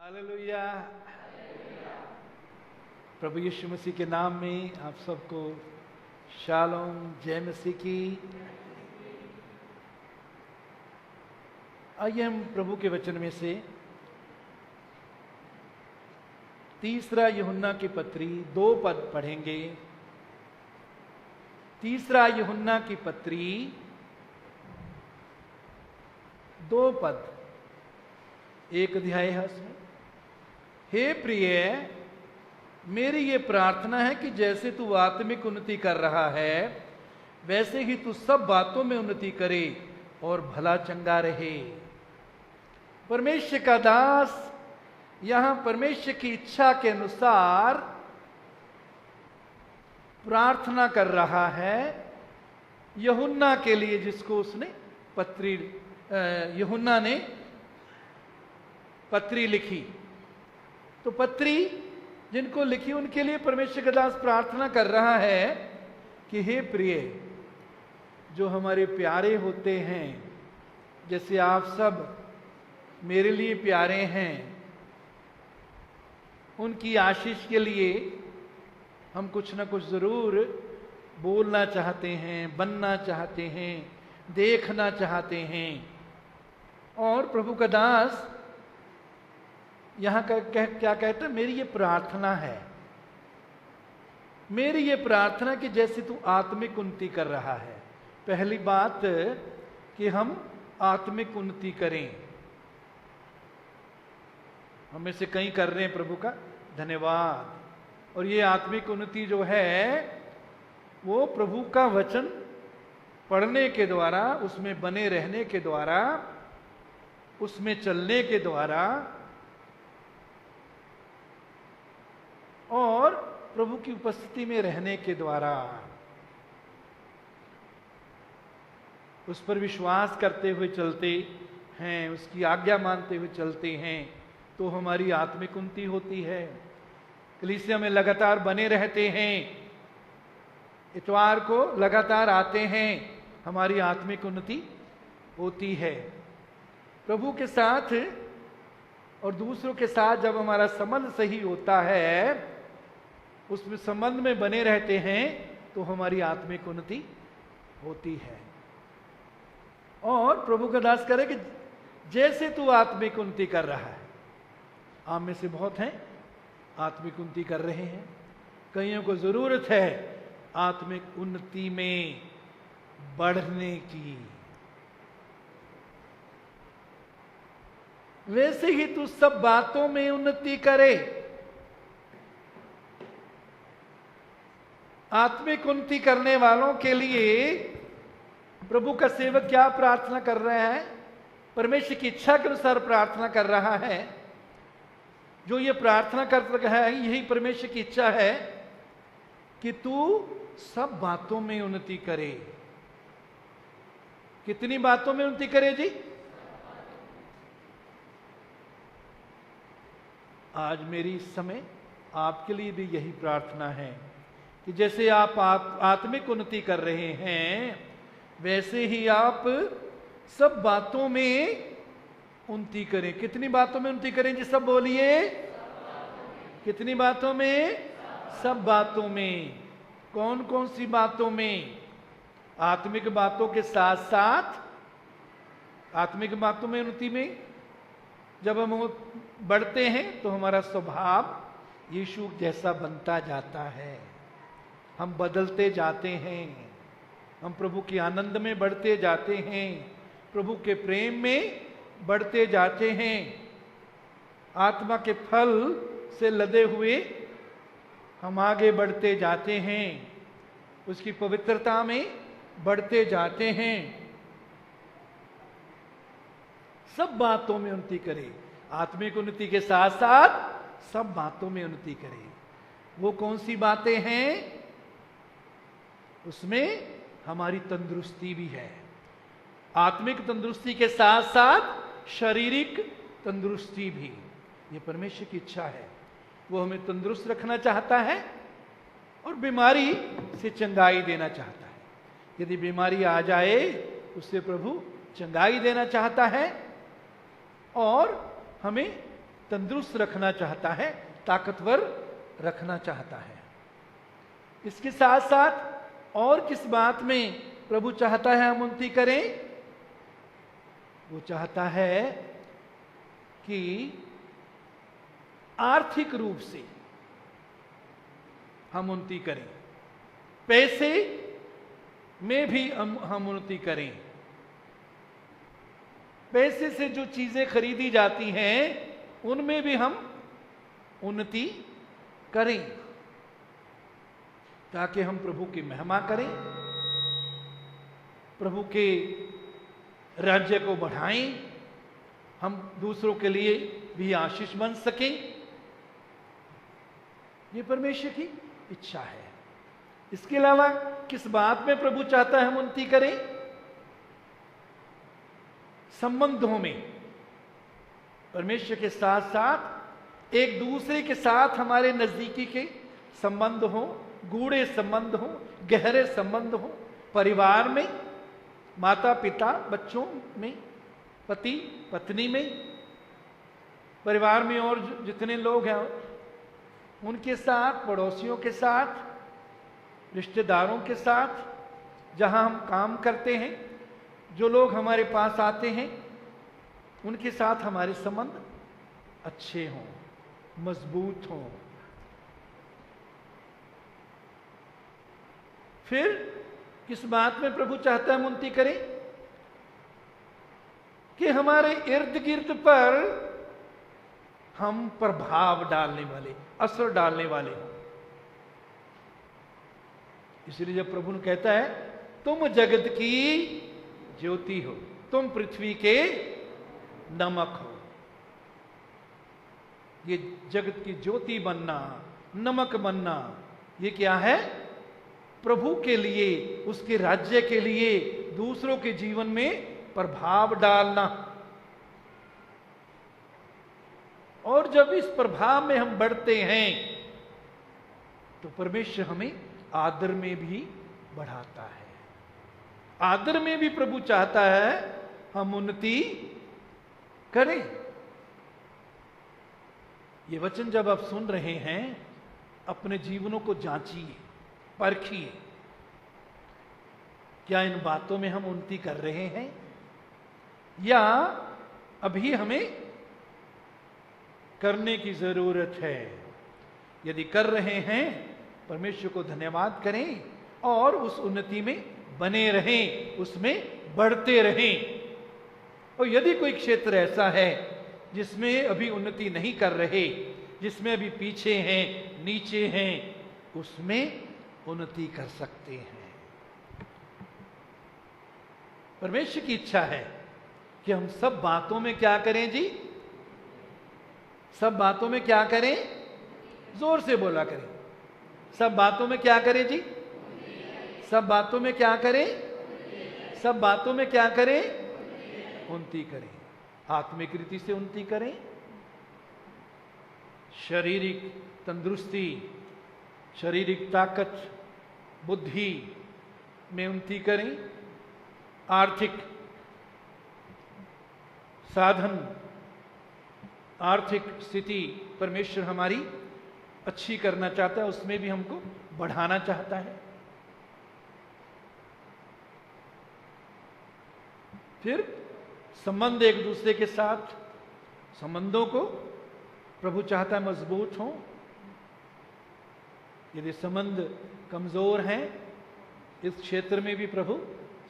Hallelujah. प्रभु यीशु मसीह के नाम में आप सबको शालोम, जय मसीह की। आइए हम प्रभु के वचन में से तीसरा यूहन्ना की पत्री 2 पद पढ़ेंगे। तीसरा यूहन्ना की पत्री 2 पद, 1 अध्याय है उसमें। हे प्रिय, मेरी ये प्रार्थना है कि जैसे तू आत्मिक उन्नति कर रहा है वैसे ही तू सब बातों में उन्नति करे और भला चंगा रहे। परमेश्वर का दास यहां परमेश्वर की इच्छा के अनुसार प्रार्थना कर रहा है यूहन्ना के लिए, जिसको उसने पत्री यूहन्ना ने पत्री लिखी। तो पत्री जिनको लिखी उनके लिए परमेश्वर का दास प्रार्थना कर रहा है कि हे प्रिय, जो हमारे प्यारे होते हैं, जैसे आप सब मेरे लिए प्यारे हैं, उनकी आशीष के लिए हम कुछ ना कुछ जरूर बोलना चाहते हैं, बनना चाहते हैं, देखना चाहते हैं। और प्रभु का दास यहां क्या कहते हैं, मेरी ये प्रार्थना है, मेरी ये प्रार्थना कि जैसे तू आत्मिक उन्नति कर रहा है। पहली बात कि हम आत्मिक उन्नति करें। हम में से कई कर रहे हैं, प्रभु का धन्यवाद। और ये आत्मिक उन्नति जो है वो प्रभु का वचन पढ़ने के द्वारा, उसमें बने रहने के द्वारा, उसमें चलने के द्वारा और प्रभु की उपस्थिति में रहने के द्वारा, उस पर विश्वास करते हुए चलते हैं, उसकी आज्ञा मानते हुए चलते हैं, तो हमारी आत्मिक उन्नति होती है। कलीसिया में लगातार बने रहते हैं, इतवार को लगातार आते हैं, हमारी आत्मिक उन्नति होती है। प्रभु के साथ और दूसरों के साथ जब हमारा संबंध सही होता है, उसमें संबंध में बने रहते हैं, तो हमारी आत्मिक उन्नति होती है। और प्रभु का दास करे कि जैसे तू आत्मिक उन्नति कर रहा है, आप में से बहुत हैं आत्मिक उन्नति कर रहे हैं, कईयों को जरूरत है आत्मिक उन्नति में बढ़ने की। वैसे ही तू सब बातों में उन्नति करे। आत्मिक उन्नति करने वालों के लिए प्रभु का सेवक क्या प्रार्थना कर रहे हैं? परमेश्वर की इच्छा के अनुसार प्रार्थना कर रहा है। जो ये प्रार्थना कर रहा है, यही परमेश्वर की इच्छा है कि तू सब बातों में उन्नति करे। कितनी बातों में उन्नति करे जी? आज मेरी इस समय आपके लिए भी यही प्रार्थना है कि जैसे आप आत्मिक उन्नति कर रहे हैं, वैसे ही आप सब बातों में उन्नति करें। कितनी बातों में उन्नति करें जी? सब बोलिए। कितनी बातों में? सब बातों में। कौन कौन सी बातों में? आत्मिक बातों के साथ साथ, आत्मिक बातों में उन्नति में जब हम बढ़ते हैं तो हमारा स्वभाव यीशु जैसा बनता जाता है, हम बदलते जाते हैं, हम प्रभु के आनंद में बढ़ते जाते हैं, प्रभु के प्रेम में बढ़ते जाते हैं, आत्मा के फल से लदे हुए हम आगे बढ़ते जाते हैं, उसकी पवित्रता में बढ़ते जाते हैं। सब बातों में उन्नति करें। आत्मिक उन्नति के साथ साथ सब बातों में उन्नति करें। वो कौन सी बातें हैं? उसमें हमारी तंदुरुस्ती भी है। आत्मिक तंदुरुस्ती के साथ साथ शारीरिक तंदुरुस्ती भी। ये परमेश्वर की इच्छा है। वो हमें तंदुरुस्त रखना चाहता है और बीमारी से चंगाई देना चाहता है। यदि बीमारी आ जाए, उससे प्रभु चंगाई देना चाहता है और हमें तंदुरुस्त रखना चाहता है, ताकतवर रखना चाहता है। इसके साथ साथ और किस बात में प्रभु चाहता है हम उन्नति करें? वो चाहता है कि आर्थिक रूप से हम उन्नति करें, पैसे में भी हम उन्नति करें। पैसे से जो चीजें खरीदी जाती हैं उनमें भी हम उन्नति करें, ताकि हम प्रभु की महिमा करें, प्रभु के राज्य को बढ़ाएं, हम दूसरों के लिए भी आशीष बन सकें। ये परमेश्वर की इच्छा है। इसके अलावा किस बात में प्रभु चाहता है हम उन्नति करें? संबंधों में, परमेश्वर के साथ साथ एक दूसरे के साथ हमारे नजदीकी के संबंध हो, गूढ़े संबंध हो, गहरे संबंध हो, परिवार में, माता पिता बच्चों में, पति पत्नी में, परिवार में और जितने लोग हैं उनके साथ, पड़ोसियों के साथ, रिश्तेदारों के साथ, जहां हम काम करते हैं, जो लोग हमारे पास आते हैं उनके साथ हमारे संबंध अच्छे हों, मजबूत हों। फिर किस बात में प्रभु चाहता है हम उन्नति करें? कि हमारे इर्द गिर्द पर हम प्रभाव डालने वाले, असर डालने वाले हों। इसलिए जब प्रभु ने कहता है तुम जगत की ज्योति हो, तुम पृथ्वी के नमक हो, ये जगत की ज्योति बनना, नमक बनना, ये क्या है? प्रभु के लिए, उसके राज्य के लिए दूसरों के जीवन में प्रभाव डालना। और जब इस प्रभाव में हम बढ़ते हैं तो परमेश्वर हमें आदर में भी बढ़ाता है। आदर में भी प्रभु चाहता है हम उन्नति करें। ये वचन जब आप सुन रहे हैं, अपने जीवनों को जांचिए, परखिए, क्या इन बातों में हम उन्नति कर रहे हैं या अभी हमें करने की जरूरत है। यदि कर रहे हैं, परमेश्वर को धन्यवाद करें और उस उन्नति में बने रहें, उसमें बढ़ते रहें। और यदि कोई क्षेत्र ऐसा है जिसमें अभी उन्नति नहीं कर रहे, जिसमें अभी पीछे हैं, नीचे हैं, उसमें उन्नति कर सकते हैं। परमेश्वर की इच्छा है कि हम सब बातों में क्या करें जी? सब बातों में क्या करें? जोर से बोला करें। सब बातों में क्या करें जी? सब बातों में क्या करें? सब बातों में क्या करें? उन्नति करें। आत्मिक रीति से उन्नति करें, शारीरिक तंदुरुस्ती, शारीरिक ताकत, बुद्धि में उन्नति करें, आर्थिक साधन, आर्थिक स्थिति परमेश्वर हमारी अच्छी करना चाहता है, उसमें भी हमको बढ़ाना चाहता है। फिर संबंध एक दूसरे के साथ, संबंधों को प्रभु चाहता है मजबूत हो। यदि संबंध कमजोर हैं, इस क्षेत्र में भी प्रभु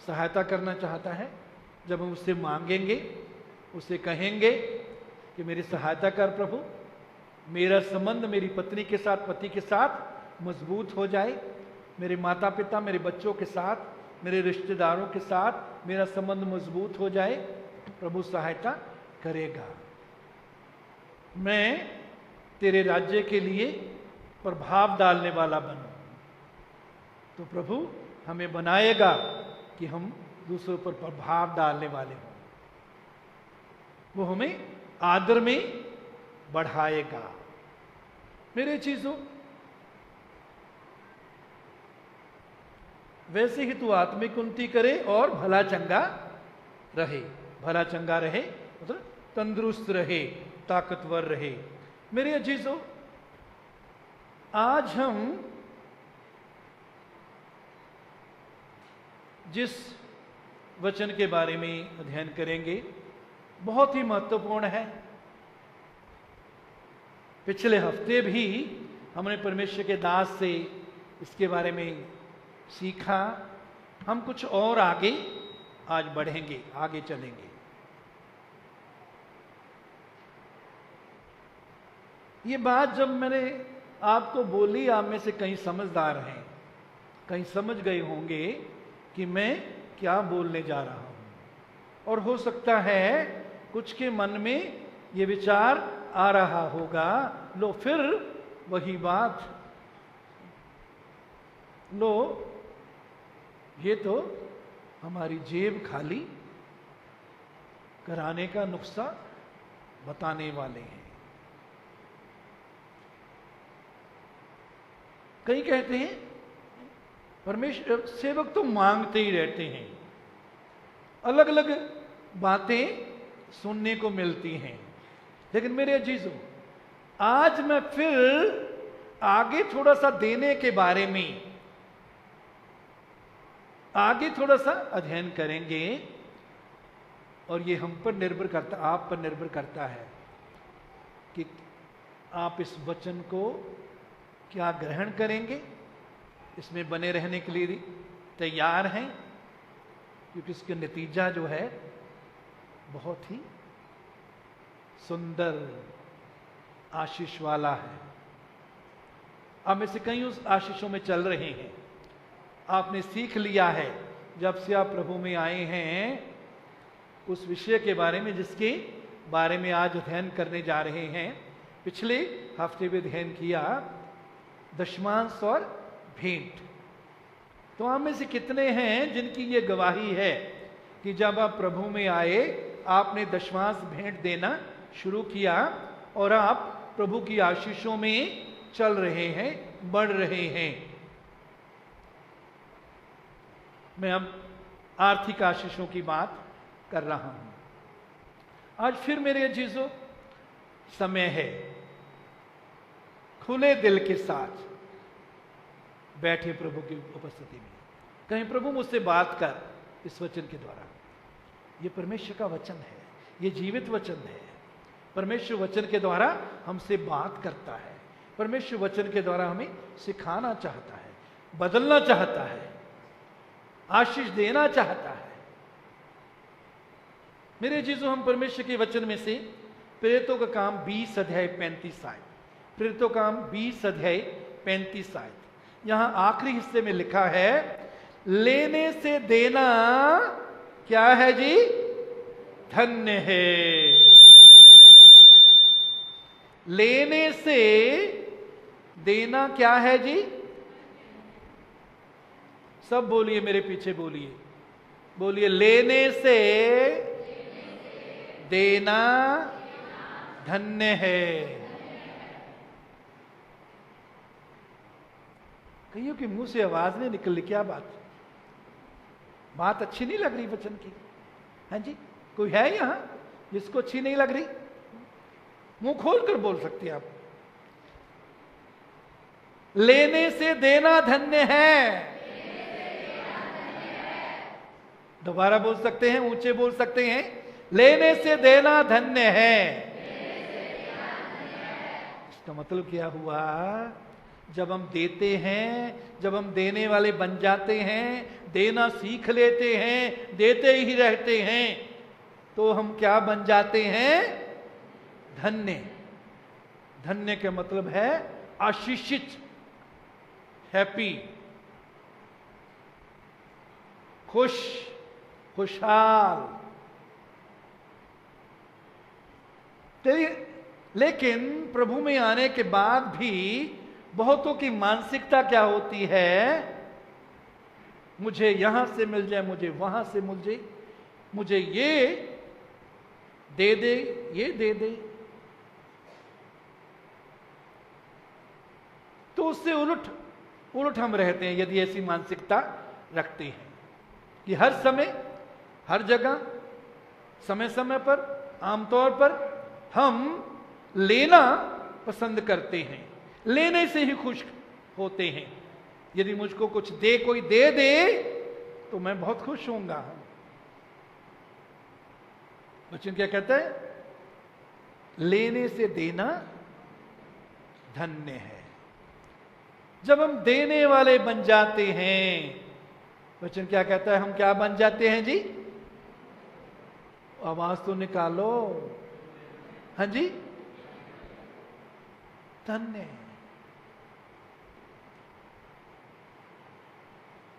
सहायता करना चाहता है। जब हम उससे मांगेंगे, उससे कहेंगे कि मेरी सहायता कर प्रभु, मेरा संबंध मेरी पत्नी के साथ, पति के साथ मजबूत हो जाए, मेरे माता पिता, मेरे बच्चों के साथ, मेरे रिश्तेदारों के साथ मेरा संबंध मजबूत हो जाए, प्रभु सहायता करेगा। मैं तेरे राज्य के लिए प्रभाव डालने वाला बनूं, तो प्रभु हमें बनाएगा कि हम दूसरों पर प्रभाव डालने वाले हों। वो हमें आदर में बढ़ाएगा। मेरे चीजों, वैसे ही तू आत्मिक उन्नति करे और भला चंगा रहे। भला चंगा रहे मतलब तंदुरुस्त रहे, ताकतवर रहे। मेरे अजीजों, आज हम जिस वचन के बारे में अध्ययन करेंगे बहुत ही महत्वपूर्ण है। पिछले हफ्ते भी हमने परमेश्वर के दास से इसके बारे में सीखा। हम कुछ और आगे आज बढ़ेंगे, आगे चलेंगे। ये बात जब मैंने आपको बोली, आप में से कई समझदार हैं, कई समझ गए होंगे कि मैं क्या बोलने जा रहा हूं। और हो सकता है कुछ के मन में ये विचार आ रहा होगा, लो फिर वही बात, लो ये तो हमारी जेब खाली कराने का नुस्खा बताने वाले हैं। कई कहते हैं परमेश्वर सेवक तो मांगते ही रहते हैं, अलग अलग बातें सुनने को मिलती हैं। लेकिन मेरे अजीजों, आज मैं फिर आगे थोड़ा सा देने के बारे में आगे थोड़ा सा अध्ययन करेंगे। और ये हम पर निर्भर करता, आप पर निर्भर करता है कि आप इस वचन को क्या ग्रहण करेंगे, इसमें बने रहने के लिए तैयार हैं, क्योंकि इसका नतीजा जो है बहुत ही सुंदर, आशीष वाला है। आप में से कई उस आशीषों में चल रहे हैं। आपने सीख लिया है जब से आप प्रभु में आए हैं उस विषय के बारे में जिसके बारे में आज अध्ययन करने जा रहे हैं। पिछले हफ्ते में अध्ययन किया दशमांश और भेंट। तो आप में से कितने हैं जिनकी ये गवाही है कि जब आप प्रभु में आए आपने दशमांश भेंट देना शुरू किया और आप प्रभु की आशीषों में चल रहे हैं, बढ़ रहे हैं। मैं अब आर्थिक आशीषों की बात कर रहा हूं। आज फिर मेरे अजीजों समय है खुले दिल के साथ बैठे प्रभु की उपस्थिति में। कहीं प्रभु मुझसे बात कर इस वचन के द्वारा। ये परमेश्वर का वचन है, ये जीवित वचन है। परमेश्वर वचन के द्वारा हमसे बात करता है। परमेश्वर वचन के द्वारा हमें सिखाना चाहता है, बदलना चाहता है, आशीष देना चाहता है। मेरे जीजों, हम परमेश्वर के वचन में से प्रेरितों का काम 20 अध्याय 35 आयत, प्रेरितों का काम 20 अध्याय 35 आयत, यहां आखिरी हिस्से में लिखा है, लेने से देना क्या है जी? धन्य है। लेने से देना क्या है जी? सब बोलिए, मेरे पीछे बोलिए, बोलिए, लेने से देना धन्य है। कईयों के मुंह से आवाज नहीं निकल रही, क्या बात अच्छी नहीं लग रही वचन की? हाँ जी, कोई है यहां जिसको अच्छी नहीं लग रही? मुंह खोल कर बोल सकते हैं आप। लेने से देना धन्य है। दोबारा बोल सकते हैं, ऊंचे बोल सकते हैं, लेने से देना धन्य है। इसका मतलब क्या हुआ? जब हम देते हैं, जब हम देने वाले बन जाते हैं, देना सीख लेते हैं, देते ही रहते हैं, तो हम क्या बन जाते हैं? धन्य। धन्य का मतलब है आशीषित, हैप्पी, खुश, खुशहाल। लेकिन प्रभु में आने के बाद भी बहुतों की मानसिकता क्या होती है? मुझे यहां से मिल जाए, मुझे वहां से मिल जाए, मुझे ये दे दे, ये दे दे। तो उससे उलट हम रहते हैं यदि ऐसी मानसिकता रखते हैं कि हर समय, हर जगह, समय समय पर, आमतौर पर हम लेना पसंद करते हैं, लेने से ही खुश होते हैं। यदि मुझको कुछ दे, कोई दे दे तो मैं बहुत खुश होऊंगा। वचन क्या कहता है? लेने से देना धन्य है। जब हम देने वाले बन जाते हैं, वचन क्या कहता है? हम क्या बन जाते हैं जी? आवाज तो निकालो। हाँ जी, धन्य,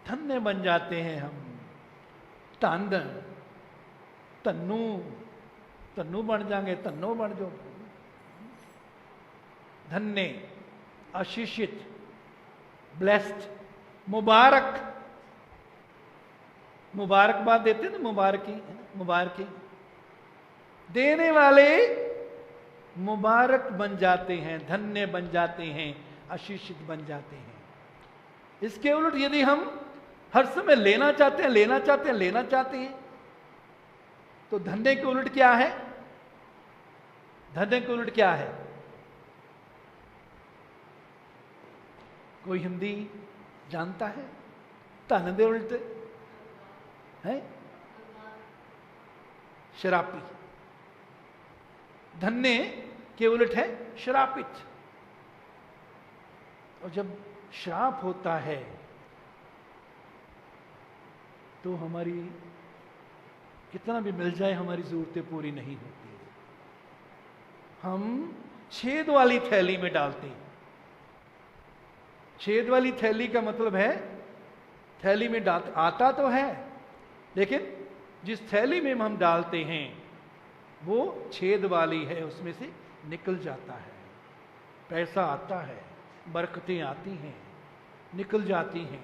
धन्य बन जाते हैं हम। धन तन्नू, तन्नू बन जाएंगे, तन्नो बन जाओ। धन्य, आशीषित, ब्लेस्ड, मुबारक। मुबारकबाद देते ना, मुबारकी, मुबारकी। देने वाले मुबारक बन जाते हैं, धन्य बन जाते हैं, आशीषित बन जाते हैं। इसके उलट यदि हम हर समय लेना चाहते हैं, लेना चाहते हैं, लेना चाहते हैं, तो धन्य के उलट क्या है? धन्य के उलट क्या है? कोई हिंदी जानता है? धन दे उलट है शराबी। धन्य के उलट है श्रापित। और जब श्राप होता है तो हमारी कितना भी मिल जाए, हमारी जरूरतें पूरी नहीं होती। हम छेद वाली थैली में डालते हैं। छेद वाली थैली का मतलब है, थैली में डाल आता तो है, लेकिन जिस थैली में हम डालते हैं वो छेद वाली है, उसमें से निकल जाता है। पैसा आता है, बरकतें आती हैं, निकल जाती हैं।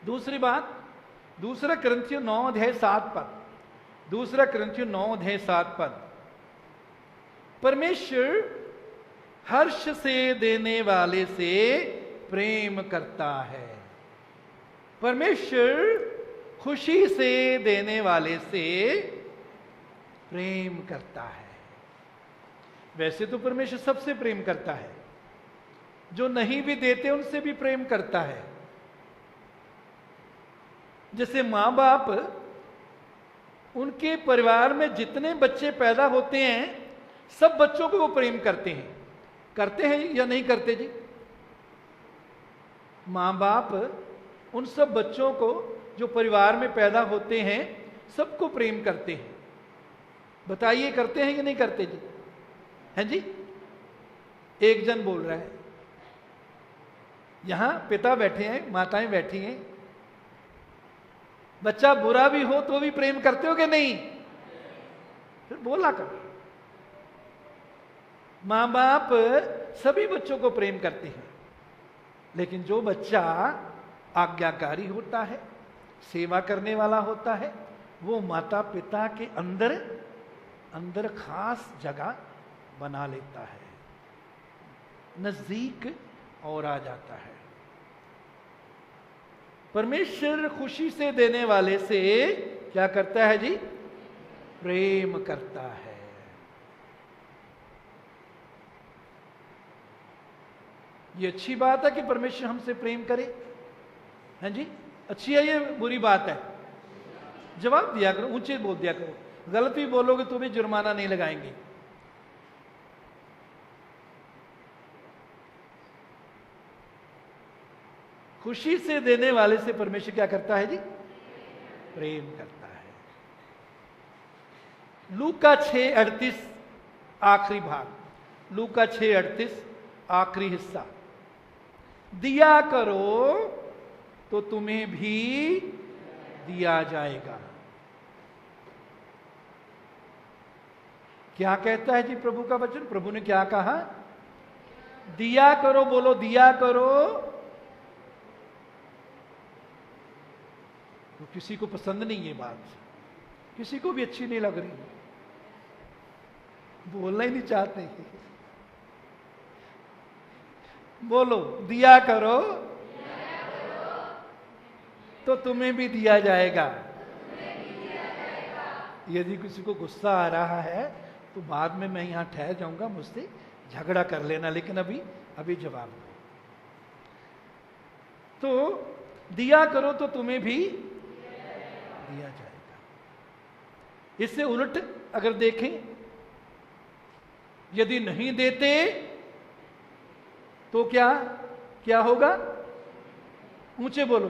दूसरी बात, दूसरा कुरिन्थियों 9 अध्याय 7 पद, दूसरा कुरिन्थियों 9 अध्याय 7 पद, परमेश्वर हर्ष से देने वाले से प्रेम करता है। परमेश्वर खुशी से देने वाले से प्रेम करता है। वैसे तो परमेश्वर सबसे प्रेम करता है, जो नहीं भी देते उनसे भी प्रेम करता है। जैसे मां बाप उनके परिवार में जितने बच्चे पैदा होते हैं सब बच्चों को वो प्रेम करते हैं। करते हैं या नहीं करते जी? मां बाप उन सब बच्चों को जो परिवार में पैदा होते हैं सबको प्रेम करते हैं। बताइए करते हैं कि नहीं करते जी? हैं जी? एक जन बोल रहा है, यहां पिता बैठे हैं, माताएं बैठी हैं, बच्चा बुरा भी हो तो भी प्रेम करते हो कि नहीं? फिर बोला कर। मां बाप सभी बच्चों को प्रेम करते हैं, लेकिन जो बच्चा आज्ञाकारी होता है, सेवा करने वाला होता है, वो माता पिता के अंदर अंदर खास जगह बना लेता है, नजदीक और आ जाता है। परमेश्वर खुशी से देने वाले से क्या करता है जी? प्रेम करता है। ये अच्छी बात है कि परमेश्वर हमसे प्रेम करे, हैं जी? अच्छी है ये, बुरी बात है? जवाब दिया करो, ऊंचे बोल दिया करो। गलत भी बोलोगे तो भी जुर्माना नहीं लगाएंगे। खुशी से देने वाले से परमेश्वर क्या करता है जी? प्रेम करता है। लूका 6:38 आखिरी भाग, लूका 6:38 आखिरी हिस्सा, दिया करो तो तुम्हें भी दिया जाएगा। क्या कहता है जी प्रभु का वचन? प्रभु ने क्या कहा? दिया करो, बोलो दिया करो। तो किसी को पसंद नहीं है बात, किसी को भी अच्छी नहीं लग रही, बोलना ही नहीं चाहते। बोलो दिया करो तो तुम्हें भी दिया जाएगा। यदि किसी को गुस्सा आ रहा है तो बाद में मैं यहां ठहर जाऊंगा, मुझसे झगड़ा कर लेना, लेकिन अभी जवाब दो। तो दिया करो तो तुम्हें भी दिया जाएगा। इससे उलट अगर देखें, यदि नहीं देते तो क्या होगा? ऊंचे बोलो,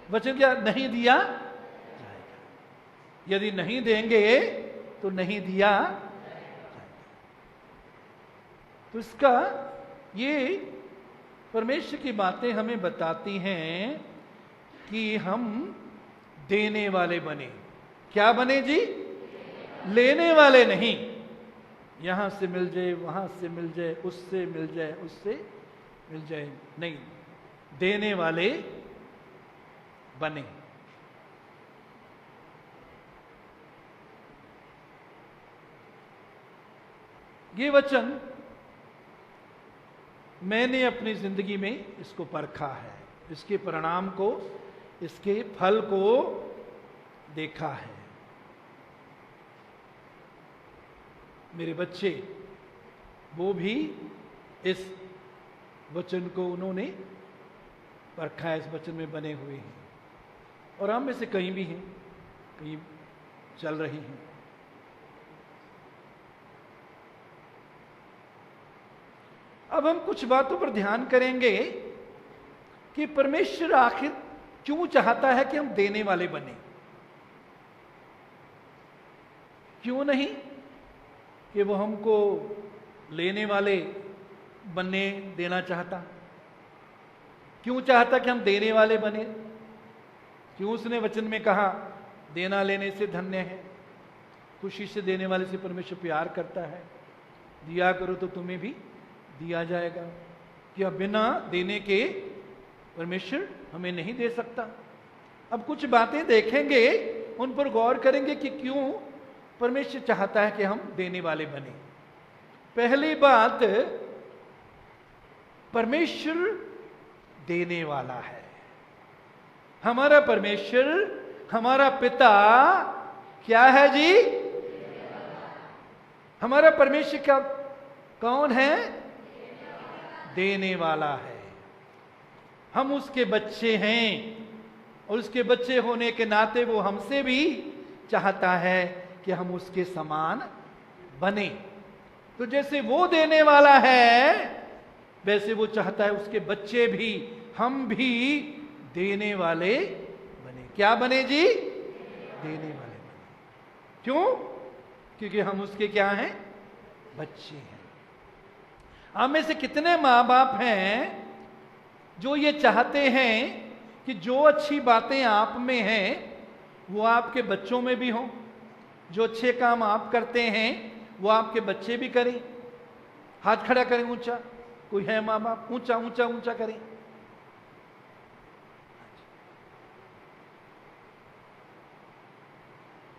वचन क्या? नहीं दिया जाएगा। यदि नहीं देंगे तो नहीं दिया जाएगा। तो इसका ये परमेश्वर की बातें हमें बताती हैं कि हम देने वाले बने। क्या बने जी? लेने वाले नहीं। यहां से मिल जाए, वहां से मिल जाए, उससे मिल जाए, उससे मिल जाए, नहीं, देने वाले बने। ये वचन मैंने अपनी जिंदगी में इसको परखा है, इसके परिणाम को, इसके फल को देखा है। मेरे बच्चे, वो भी इस वचन को उन्होंने परखा है, इस वचन में बने हुए हैं। और हम में से कहीं भी हैं, कहीं चल रही हैं। अब हम कुछ बातों पर ध्यान करेंगे कि परमेश्वर आखिर क्यों चाहता है कि हम देने वाले बने। क्यों नहीं कि वो हमको लेने वाले बनने देना चाहता? क्यों चाहता कि हम देने वाले बने? क्यों उसने वचन में कहा देना लेने से धन्य है, खुशी से देने वाले से परमेश्वर प्यार करता है, दिया करो तो तुम्हें भी दिया जाएगा। क्या बिना देने के परमेश्वर हमें नहीं दे सकता? अब कुछ बातें देखेंगे, उन पर गौर करेंगे कि क्यों परमेश्वर चाहता है कि हम देने वाले बने। पहली बात, परमेश्वर देने वाला है। हमारा परमेश्वर, हमारा पिता क्या है जी? हमारा परमेश्वर क्या, कौन है? देने वाला है। हम उसके बच्चे हैं और उसके बच्चे होने के नाते वो हमसे भी चाहता है कि हम उसके समान बने। तो जैसे वो देने वाला है, वैसे वो चाहता है उसके बच्चे भी, हम भी देने वाले बने। क्या बने जी? देने वाले बने। क्यों? क्योंकि हम उसके क्या हैं? बच्चे हैं। हम में से कितने माँ बाप हैं जो ये चाहते हैं कि जो अच्छी बातें आप में हैं वो आपके बच्चों में भी हों, जो अच्छे काम आप करते हैं वो आपके बच्चे भी करें। हाथ खड़ा करें ऊंचा, कोई है माँ बाप? ऊंचा ऊंचा ऊंचा करें।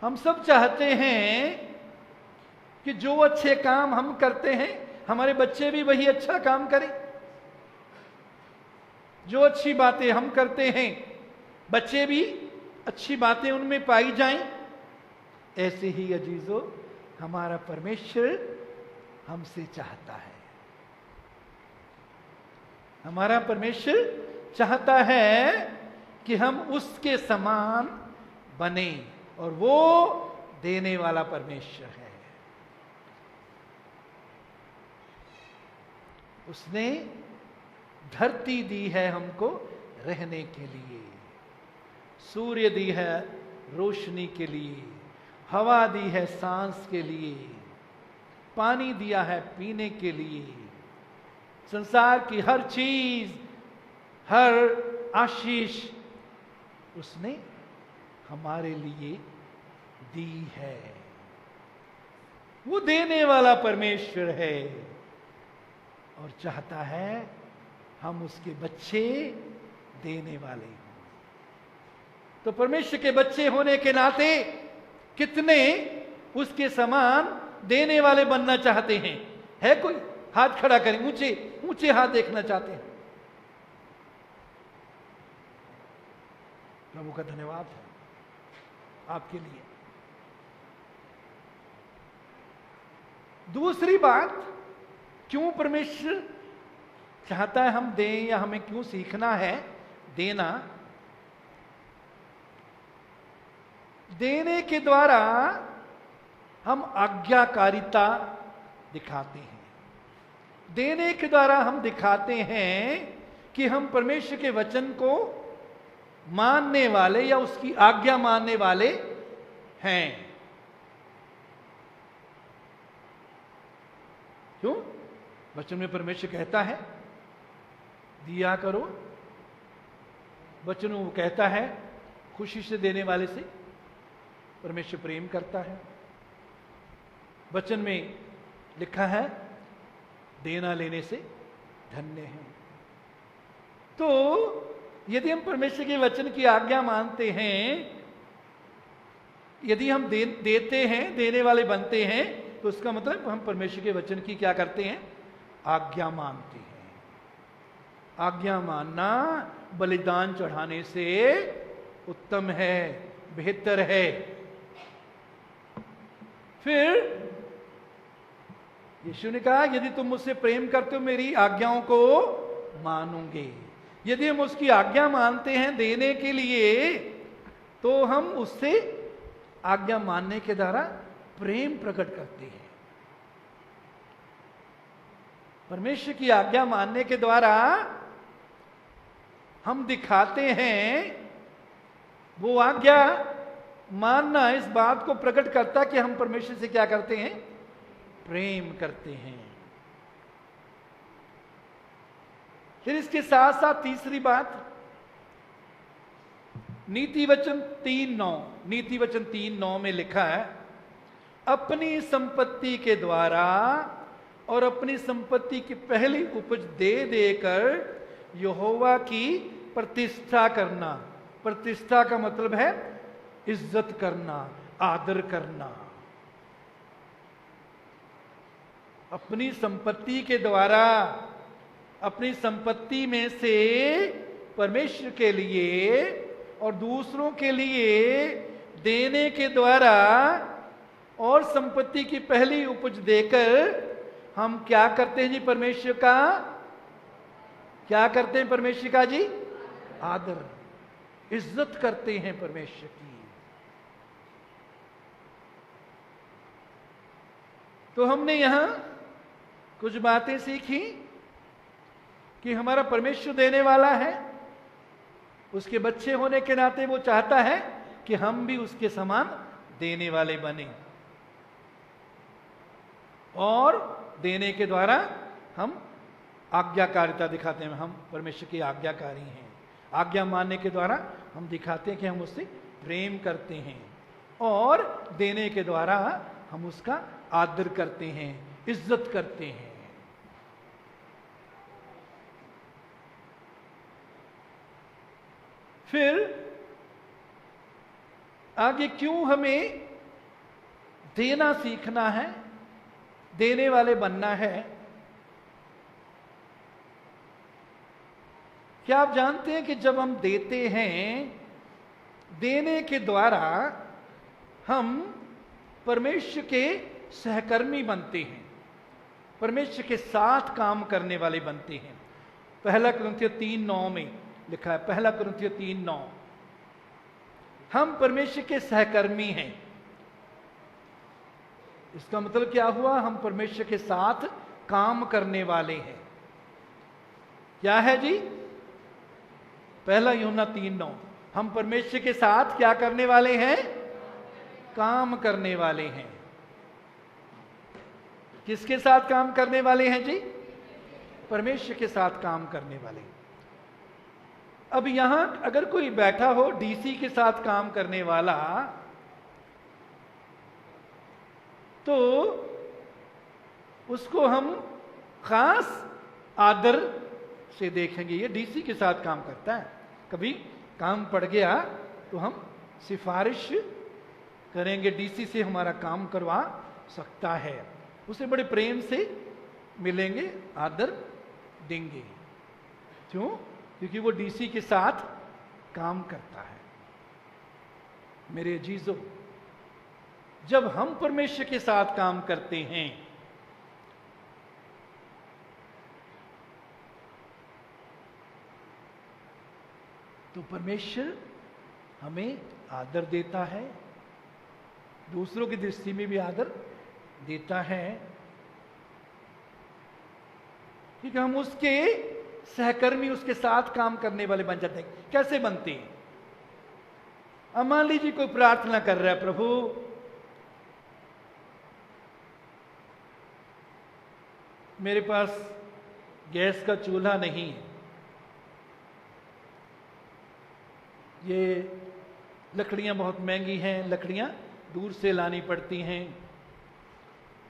हम सब चाहते हैं कि जो अच्छे काम हम करते हैं हमारे बच्चे भी वही अच्छा काम करें। जो अच्छी बातें हम करते हैं बच्चे भी अच्छी बातें उनमें पाई जाएं। ऐसे ही अजीजों, हमारा परमेश्वर हमसे चाहता है। हमारा परमेश्वर चाहता है कि हम उसके समान बने, और वो देने वाला परमेश्वर है। उसने धरती दी है हमको रहने के लिए, सूर्य दी है रोशनी के लिए, हवा दी है सांस के लिए, पानी दिया है पीने के लिए। संसार की हर चीज, हर आशीष उसने हमारे लिए दी है। वो देने वाला परमेश्वर है और चाहता है हम उसके बच्चे देने वाले हों। तो परमेश्वर के बच्चे होने के नाते कितने उसके समान देने वाले बनना चाहते हैं? है कोई? हाथ खड़ा करें, ऊंचे ऊंचे हाथ देखना चाहते हैं। प्रभु का धन्यवाद है। आपके लिए। दूसरी बात, क्यों परमेश्वर चाहता है हम दें, या हमें क्यों सीखना है देना? देने के द्वारा हम आज्ञाकारिता दिखाते हैं। देने के द्वारा हम दिखाते हैं कि हम परमेश्वर के वचन को मानने वाले या उसकी आज्ञा मानने वाले हैं। क्यों? वचन में परमेश्वर कहता है दिया करो, वचन वो कहता है खुशी से देने वाले से परमेश्वर प्रेम करता है। वचन में लिखा है देना लेने से धन्य है। तो यदि हम परमेश्वर के वचन की आज्ञा मानते हैं, यदि हम देते हैं, देने वाले बनते हैं, तो उसका मतलब हम परमेश्वर के वचन की क्या करते हैं? आज्ञा मानते हैं। आज्ञा मानना बलिदान चढ़ाने से उत्तम है, बेहतर है। फिर यीशु ने कहा यदि तुम मुझसे प्रेम करते हो मेरी आज्ञाओं को मानोगे। यदि हम उसकी आज्ञा मानते हैं देने के लिए, तो हम उससे आज्ञा मानने के द्वारा प्रेम प्रकट करते हैं। परमेश्वर की आज्ञा मानने के द्वारा हम दिखाते हैं, वो आज्ञा मानना इस बात को प्रकट करता कि हम परमेश्वर से क्या करते हैं? प्रेम करते हैं। फिर इसके साथ साथ तीसरी बात, नीति वचन 3:9, नीति वचन 3:9 में लिखा है अपनी संपत्ति के द्वारा और अपनी संपत्ति की पहली उपज दे देकर यहोवा की प्रतिष्ठा करना। प्रतिष्ठा का मतलब है इज्जत करना, आदर करना। अपनी संपत्ति के द्वारा, अपनी संपत्ति में से परमेश्वर के लिए और दूसरों के लिए देने के द्वारा और संपत्ति की पहली उपज देकर हम क्या करते हैं जी? परमेश्वर का क्या करते हैं? परमेश्वर का जी आदर, इज्जत करते हैं परमेश्वर की। तो हमने यहां कुछ बातें सीखी कि हमारा परमेश्वर देने वाला है, उसके बच्चे होने के नाते वो चाहता है कि हम भी उसके समान देने वाले बने, और देने के द्वारा हम आज्ञाकारिता दिखाते हैं। हम परमेश्वर के आज्ञाकारी हैं। आज्ञा मानने के द्वारा हम दिखाते हैं कि हम उससे प्रेम करते हैं, और देने के द्वारा हम उसका आदर करते हैं, इज्जत करते हैं। फिर आगे क्यों हमें देना सीखना है, देने वाले बनना है? क्या आप जानते हैं कि जब हम देते हैं, देने के द्वारा हम परमेश्वर के सहकर्मी बनते हैं, परमेश्वर के साथ काम करने वाले बनते हैं। 1 कुरिन्थियों 3:9 में लिखा है, 1 कुरिन्थियों 3:9, हम परमेश्वर के सहकर्मी हैं। इसका मतलब क्या हुआ? हम परमेश्वर के साथ काम करने वाले हैं। क्या है जी? 1 यूहन्ना 3:9, हम परमेश्वर के साथ क्या करने वाले हैं? काम करने वाले हैं। किसके साथ काम करने वाले हैं जी? परमेश्वर के साथ काम करने वाले। अब यहां अगर कोई बैठा हो डीसी के साथ काम करने वाला, तो उसको हम खास आदर से देखेंगे। ये डीसी के साथ काम करता है, कभी काम पड़ गया तो हम सिफारिश करेंगे, डीसी से हमारा काम करवा सकता है, उसे बड़े प्रेम से मिलेंगे, आदर देंगे। क्यों? क्योंकि वो डीसी के साथ काम करता है। मेरे अजीजों, जब हम परमेश्वर के साथ काम करते हैं तो परमेश्वर हमें आदर देता है, दूसरों की दृष्टि में भी आदर देता है, क्योंकि हम उसके सहकर्मी, उसके साथ काम करने वाले बन जाते हैं। कैसे बनते हैं? अब मान लीजिए कोई प्रार्थना कर रहा है, प्रभु मेरे पास गैस का चूल्हा नहीं है, ये लकड़ियां बहुत महंगी हैं, लकड़ियां दूर से लानी पड़ती हैं,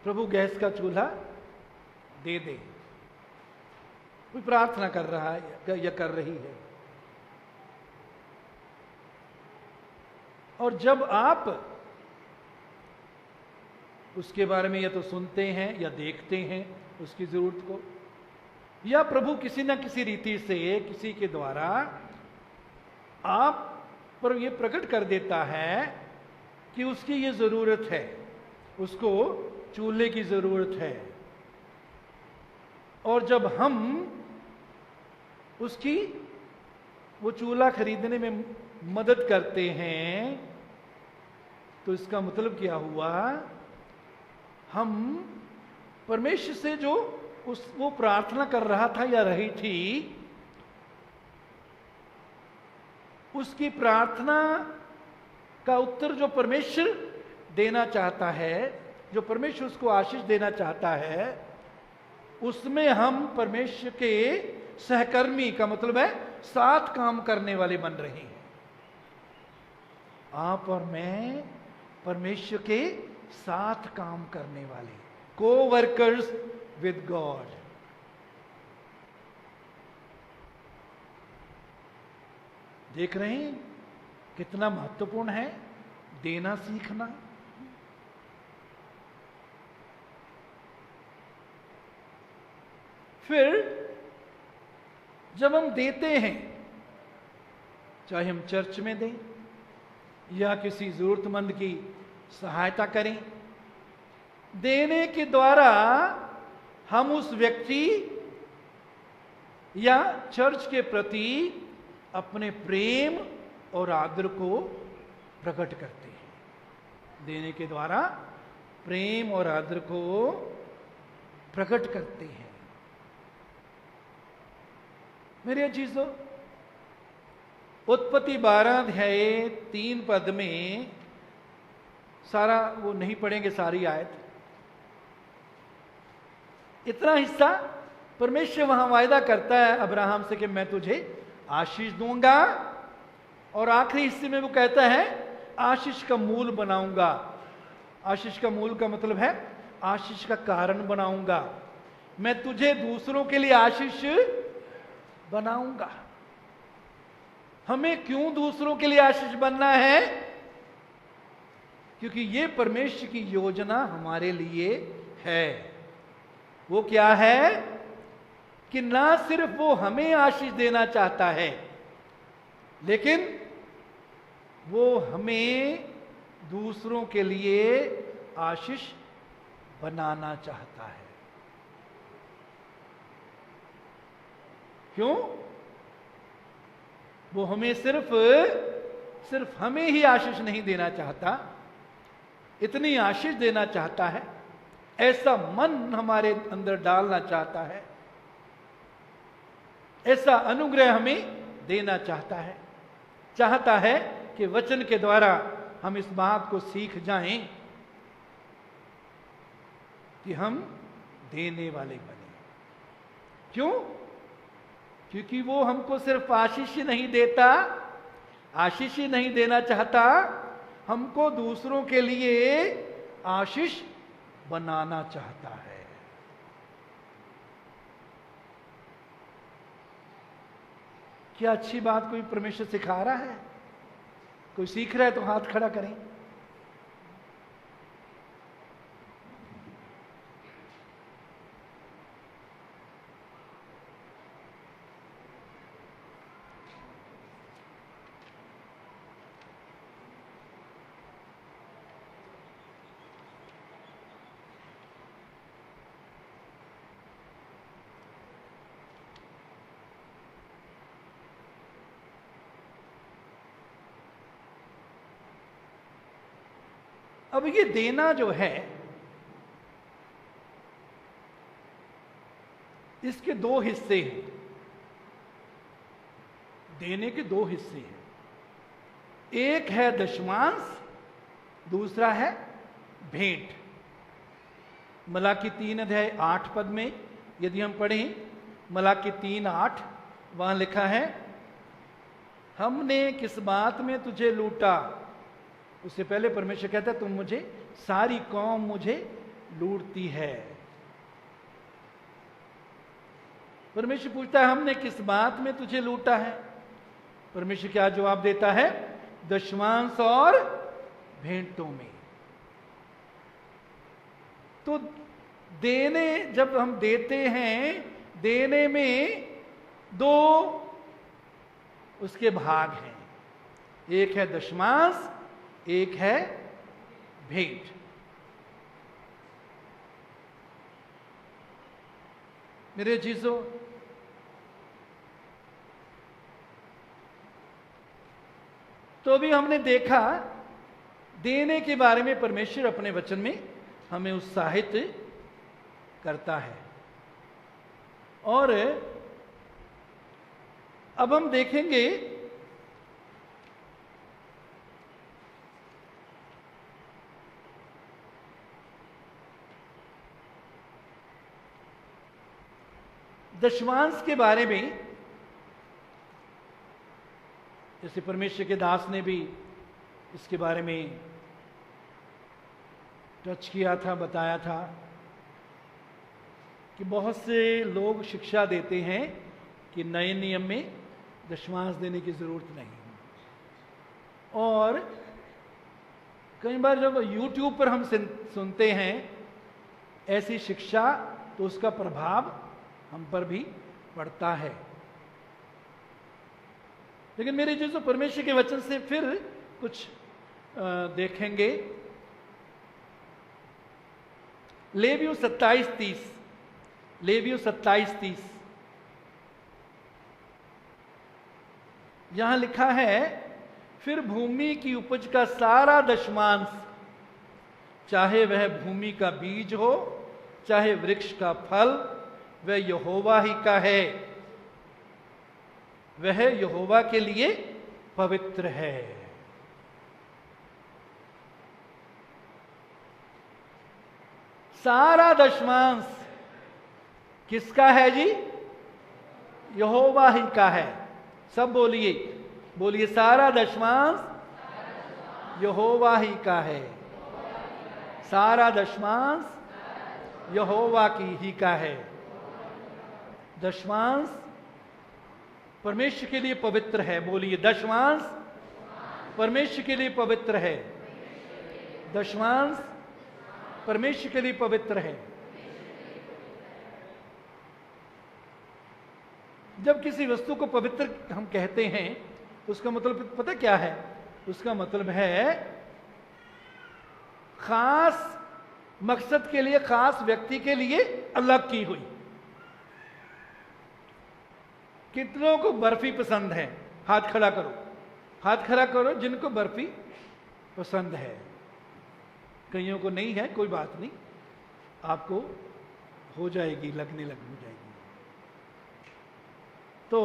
प्रभु गैस का चूल्हा दे दे। कोई प्रार्थना कर रहा है या कर रही है, और जब आप उसके बारे में या तो सुनते हैं या देखते हैं उसकी जरूरत को, या प्रभु किसी न किसी रीति से किसी के द्वारा आप पर यह प्रकट कर देता है कि उसकी ये जरूरत है, उसको चूल्हे की जरूरत है, और जब हम उसकी वो चूल्हा खरीदने में मदद करते हैं तो इसका मतलब क्या हुआ? हम परमेश्वर से जो वो प्रार्थना कर रहा था या रही थी, उसकी प्रार्थना का उत्तर जो परमेश्वर देना चाहता है, जो परमेश्वर उसको आशीष देना चाहता है, उसमें हम परमेश्वर के सहकर्मी, का मतलब है साथ काम करने वाले बन रहे हैं। आप और मैं परमेश्वर के साथ काम करने वाले, को वर्कर्स विद गॉड। देख रहे हैं कितना महत्वपूर्ण है देना सीखना। फिर जब हम देते हैं, चाहे हम चर्च में दें या किसी जरूरतमंद की सहायता करें, देने के द्वारा हम उस व्यक्ति या चर्च के प्रति अपने प्रेम और आदर को प्रकट करते हैं। देने के द्वारा प्रेम और आदर को प्रकट करते हैं। मेरे अजीजों, उत्पत्ति 12 अध्याय 3 पद में, सारा वो नहीं पढ़ेंगे सारी आयत, इतना हिस्सा परमेश्वर वहां वायदा करता है अब्राहम से कि मैं तुझे आशीष दूंगा, और आखिरी हिस्से में वो कहता है आशीष का मूल बनाऊंगा। आशीष का मूल का मतलब है आशीष का कारण बनाऊंगा। मैं तुझे दूसरों के लिए आशीष बनाऊंगा। हमें क्यों दूसरों के लिए आशीष बनना है? क्योंकि ये परमेश्वर की योजना हमारे लिए है। वो क्या है कि ना सिर्फ वो हमें आशीष देना चाहता है, लेकिन वो हमें दूसरों के लिए आशीष बनाना चाहता है। क्यों? वो हमें सिर्फ हमें ही आशीष नहीं देना चाहता, इतनी आशीष देना चाहता है, ऐसा मन हमारे अंदर डालना चाहता है, ऐसा अनुग्रह हमें देना चाहता है कि वचन के द्वारा हम इस बात को सीख जाएं कि हम देने वाले बने। क्यों? क्योंकि वो हमको सिर्फ आशीष ही नहीं देता, आशीष ही नहीं देना चाहता, हमको दूसरों के लिए आशीष बनाना चाहता है। क्या अच्छी बात कोई परमेश्वर सिखा रहा है? कोई सीख रहा है तो हाथ खड़ा करें। अब ये देना जो है, इसके दो हिस्से हैं। देने के दो हिस्से हैं, एक है दशमांश, दूसरा है भेंट। मलाकी 3:8 में यदि हम पढ़ें, मलाकी 3:8, वहां लिखा है, हमने किस बात में तुझे लूटा। उससे पहले परमेश्वर कहता है, तुम मुझे, सारी कौम मुझे लूटती है। परमेश्वर पूछता है, हमने किस बात में तुझे लूटा है? परमेश्वर क्या जवाब देता है? दशमांश और भेंटों में। तो देने, जब हम देते हैं, देने में दो उसके भाग हैं, एक है दशमांश, एक है भेंट। मेरे चीजों, तो अभी हमने देखा देने के बारे में परमेश्वर अपने वचन में हमें उत्साहित करता है। और अब हम देखेंगे दशमांश के बारे में। जैसे परमेश्वर के दास ने भी इसके बारे में टच किया था, बताया था कि बहुत से लोग शिक्षा देते हैं कि नए नियम में दशमांश देने की जरूरत नहीं। और कई बार जब YouTube पर हम सुनते हैं ऐसी शिक्षा, तो उसका प्रभाव हम पर भी पड़ता है। लेकिन मेरे जो परमेश्वर के वचन से फिर कुछ देखेंगे। लेवियों 27:30, लेवियों 27:30, यहां लिखा है, फिर भूमि की उपज का सारा दशमांश, चाहे वह भूमि का बीज हो, चाहे वृक्ष का फल, वह यहोवा ही का है, वह यहोवा के लिए पवित्र है। सारा दशमांश किसका है जी? यहोवा ही का है। सब बोलिए, बोलिए, सारा दशमांश यहोवा ही का है। सारा दशमांश यहोवा की ही का है। दशमांश परमेश्वर के लिए पवित्र है। बोलिए, दशमांश परमेश्वर के लिए पवित्र है। दशमांश परमेश्वर के लिए पवित्र है। जब किसी वस्तु को पवित्र हम कहते हैं, उसका मतलब पता क्या है? उसका मतलब है खास मकसद के लिए, खास व्यक्ति के लिए अलग की हुई। कितनों को बर्फी पसंद है? हाथ खड़ा करो, हाथ खड़ा करो जिनको बर्फी पसंद है। कईयों को नहीं है, कोई बात नहीं, आपको हो जाएगी, लगने लग हो जाएगी। तो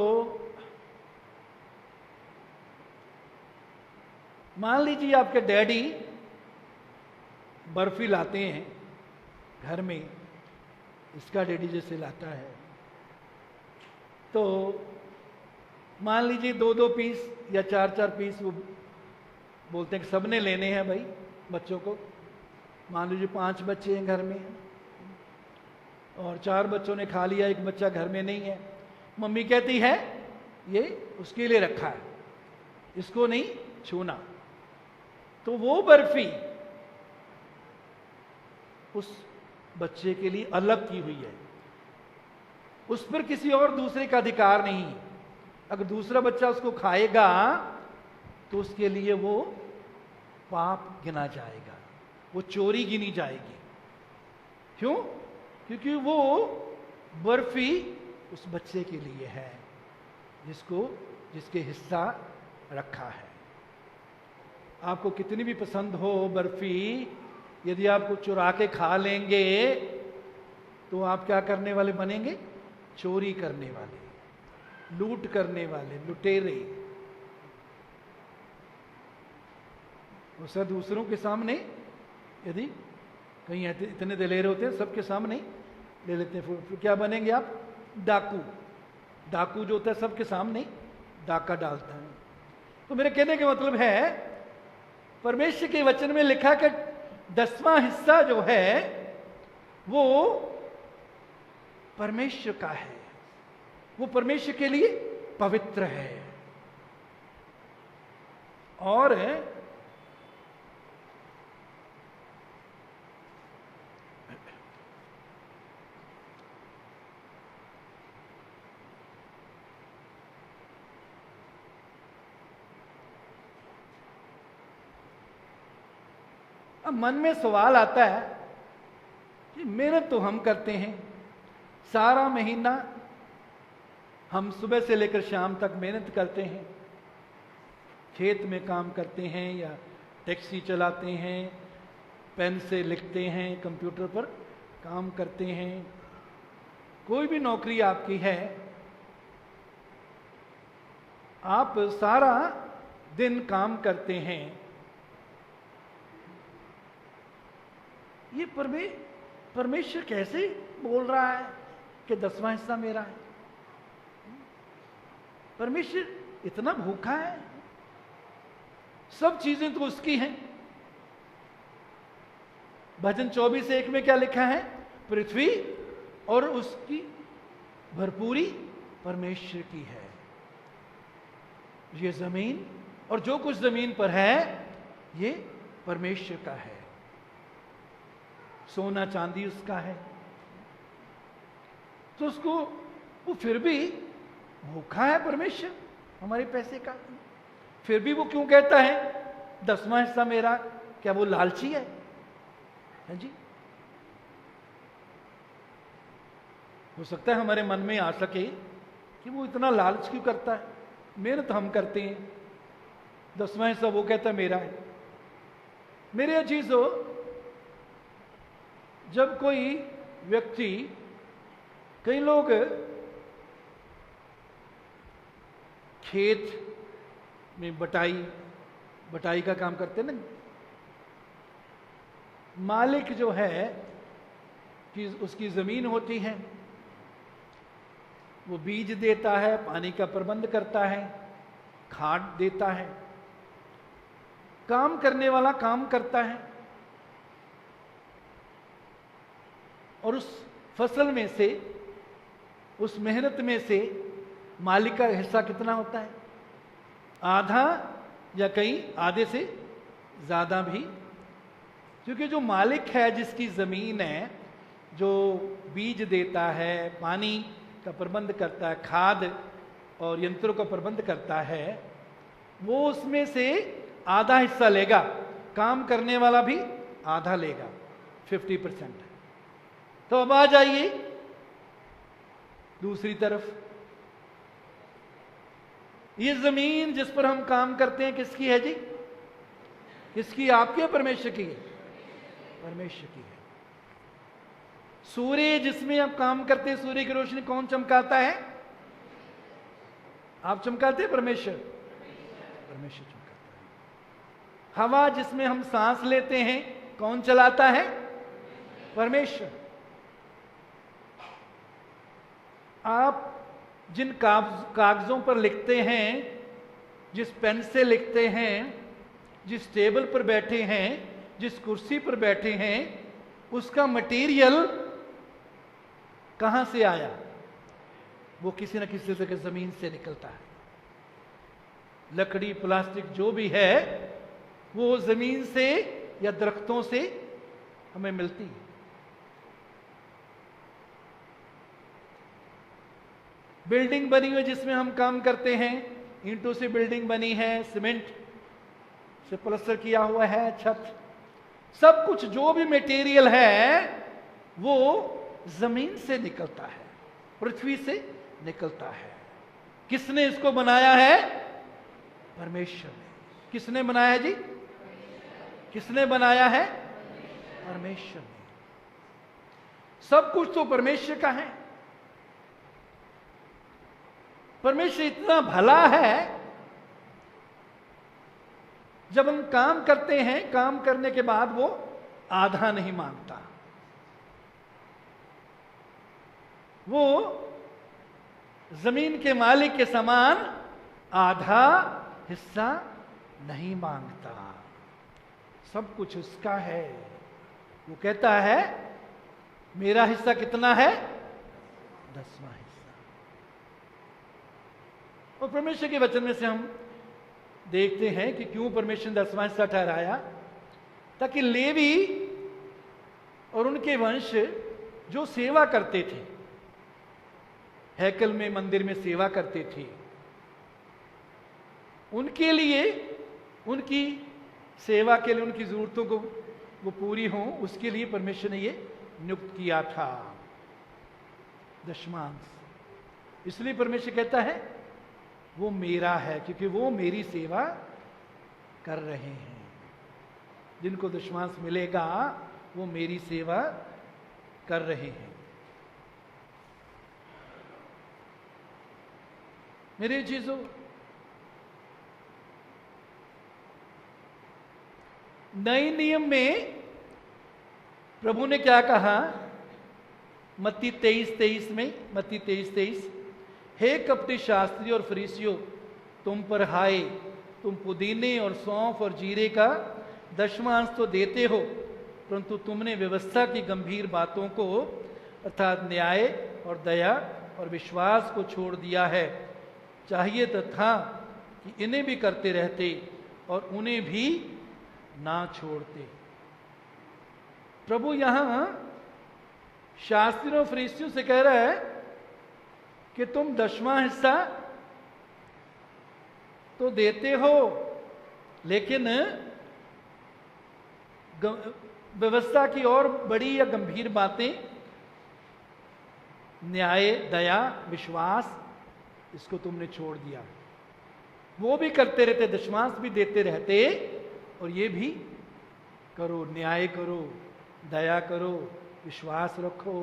मान लीजिए आपके डैडी बर्फी लाते हैं घर में, इसका डैडी जैसे लाता है, तो मान लीजिए 2-2 पीस या 4-4 पीस वो बोलते हैं कि सबने लेने हैं भाई बच्चों को। मान लीजिए 5 बच्चे हैं घर में और 4 बच्चों ने खा लिया, 1 बच्चा घर में नहीं है। मम्मी कहती है ये उसके लिए रखा है, इसको नहीं छूना। तो वो बर्फी उस बच्चे के लिए अलग की हुई है, उस पर किसी और दूसरे का अधिकार नहीं। अगर दूसरा बच्चा उसको खाएगा तो उसके लिए वो पाप गिना जाएगा, वो चोरी गिनी जाएगी। क्यों? क्योंकि वो बर्फी उस बच्चे के लिए है जिसके हिस्सा रखा है। आपको कितनी भी पसंद हो बर्फी, यदि आपको चुरा के खा लेंगे तो आप क्या करने वाले बनेंगे? चोरी करने वाले, लूट करने वाले, लुटेरे। उससे दूसरों के सामने यदि कहीं इतने दिलेर होते हैं, सबके सामने ले लेते हैं, फिर क्या बनेंगे आप? डाकू। डाकू जो होता है सबके सामने डाका डालता है। तो मेरे कहने का मतलब है, परमेश्वर के वचन में लिखा कि 10वां हिस्सा जो है वो परमेश्वर का है, वो परमेश्वर के लिए पवित्र है। और अब मन में सवाल आता है कि मेहनत तो हम करते हैं, सारा महीना हम सुबह से लेकर शाम तक मेहनत करते हैं, खेत में काम करते हैं या टैक्सी चलाते हैं, पेन से लिखते हैं, कंप्यूटर पर काम करते हैं, कोई भी नौकरी आपकी है, आप सारा दिन काम करते हैं। ये परमेश्वर कैसे बोल रहा है कि 10वां हिस्सा मेरा है? परमेश्वर इतना भूखा है, सब चीजें तो उसकी हैं। भजन 24:1 में क्या लिखा है? पृथ्वी और उसकी भरपूरी परमेश्वर की है। ये जमीन और जो कुछ जमीन पर है ये परमेश्वर का है। सोना चांदी उसका है। तो उसको वो फिर भी भूखा है परमेश्वर हमारे पैसे का, फिर भी वो क्यों कहता है 10वां हिस्सा मेरा? क्या वो लालची है जी? हो सकता है हमारे मन में आ सके कि वो इतना लालच क्यों करता है। मेहनत हम करते हैं, 10वां हिस्सा वो कहता है मेरा है। मेरे अजीजों, जब कोई व्यक्ति, कई लोग खेत में बटाई का काम करते हैं ना, मालिक जो है कि उसकी जमीन होती है, वो बीज देता है, पानी का प्रबंध करता है, खाद देता है, काम करने वाला काम करता है, और उस फसल में से, उस मेहनत में से मालिक का हिस्सा कितना होता है? आधा या कहीं आधे से ज्यादा भी। क्योंकि जो मालिक है, जिसकी जमीन है, जो बीज देता है, पानी का प्रबंध करता है, खाद और यंत्रों का प्रबंध करता है, वो उसमें से आधा हिस्सा लेगा, काम करने वाला भी आधा लेगा, 50%। तो अब आ जाइए दूसरी तरफ, ये जमीन जिस पर हम काम करते हैं किसकी है जी? किसकी? आपकी है परमेश्वर की है? परमेश्वर की है। सूर्य जिसमें आप काम करते हैं, सूर्य की रोशनी कौन चमकाता है? आप चमकाते हैं? परमेश्वर चमकाता है। हवा जिसमें हम सांस लेते हैं कौन चलाता है? परमेश्वर। आप जिन कागजों पर लिखते हैं, जिस पेन से लिखते हैं, जिस टेबल पर बैठे हैं, जिस कुर्सी पर बैठे हैं, उसका मटेरियल कहां से आया? वो किसी न किसी तरह जमीन से निकलता है। लकड़ी, प्लास्टिक जो भी है वो जमीन से या दरख्तों से हमें मिलती है। बिल्डिंग बनी हुई जिसमें हम काम करते हैं, ईंटों से बिल्डिंग बनी है, सीमेंट से प्लास्टर किया हुआ है, छत, सब कुछ जो भी मटेरियल है वो जमीन से निकलता है, पृथ्वी से निकलता है। किसने इसको बनाया है? परमेश्वर ने। किसने बनाया है जी? किसने बनाया है? परमेश्वर ने। सब कुछ तो परमेश्वर का है। परमेश्वर इतना भला है, जब हम काम करते हैं, काम करने के बाद वो आधा नहीं मांगता, वो जमीन के मालिक के समान आधा हिस्सा नहीं मांगता। सब कुछ उसका है। वो कहता है मेरा हिस्सा कितना है? 10वां हिस्सा। और परमेश्वर के वचन में से हम देखते हैं कि क्यों परमेश्वर ने 10वां हिस्सा ठहराया, ताकि लेवी और उनके वंश जो सेवा करते थे, हैकल में, मंदिर में सेवा करते थे, उनके लिए, उनकी सेवा के लिए, उनकी जरूरतों को वो पूरी हों, उसके लिए परमेश्वर ने ये नियुक्त किया था दशमांश। इसलिए परमेश्वर कहता है वो मेरा है, क्योंकि वो मेरी सेवा कर रहे हैं। जिनको दशमांश मिलेगा वो मेरी सेवा कर रहे हैं। मेरे चीजों, नए नियम में प्रभु ने क्या कहा? मत्ती 23:23 में, मत्ती 23:23, हे कपटी शास्त्री और फरीसियों, तुम पर हाय, तुम पुदीने और सौंफ और जीरे का दशमांश तो देते हो, परंतु तुमने व्यवस्था की गंभीर बातों को अर्थात न्याय और दया और विश्वास को छोड़ दिया है। चाहिए तो था कि इन्हें भी करते रहते और उन्हें भी ना छोड़ते। प्रभु यहां शास्त्रियों और फरीसियों से कह रहा है कि तुम 10वां हिस्सा तो देते हो, लेकिन व्यवस्था की और बड़ी या गंभीर बातें, न्याय, दया, विश्वास, इसको तुमने छोड़ दिया। वो भी करते रहते, दशमांश भी देते रहते, और ये भी करो, न्याय करो, दया करो, विश्वास रखो।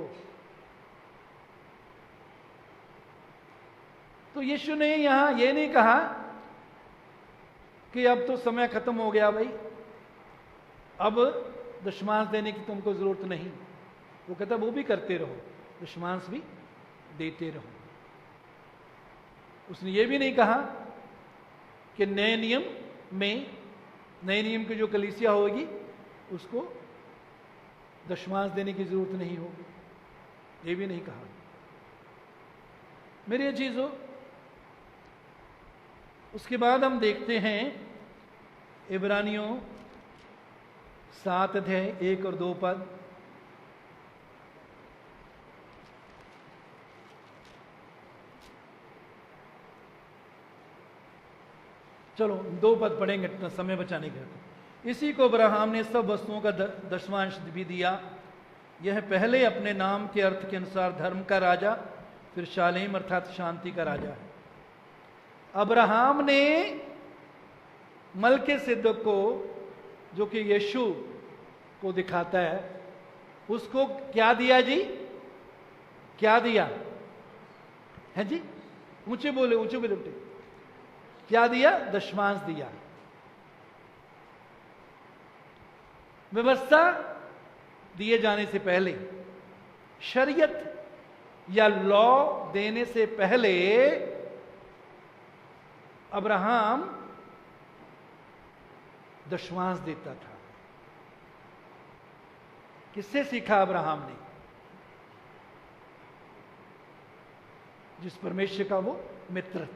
तो यीशु ने यहां ये नहीं कहा कि अब तो समय खत्म हो गया भाई, अब दशमांश देने की तुमको जरूरत नहीं। वो कहता वो भी करते रहो, दशमांश भी देते रहो। उसने ये भी नहीं कहा कि नए नियम में, नए नियम की जो कलीसिया होगी उसको दशमांश देने की जरूरत नहीं होगी, ये भी नहीं कहा। मेरी चीजों, उसके बाद हम देखते हैं इब्रानियों 7 अध्याय 1 और 2 पद। चलो 2 पद पढ़ेंगे इतना समय बचाने के। इसी को अब्राहम ने सब वस्तुओं का दशमांश भी दिया। यह पहले अपने नाम के अर्थ के अनुसार धर्म का राजा, फिर शालेम अर्थात शांति का राजा है। अब्राहम ने मलकीसेदक को, जो कि यीशु को दिखाता है, उसको क्या दिया जी? क्या दिया है जी? ऊंचे बोले, ऊंचे बोले बेटे। क्या दिया? दशमांश दिया। व्यवस्था दिए जाने से पहले, शरीयत या लॉ देने से पहले अब्राहम दशमांश देता था। किससे सीखा अब्राहम ने? जिस परमेश्वर का वो मित्र।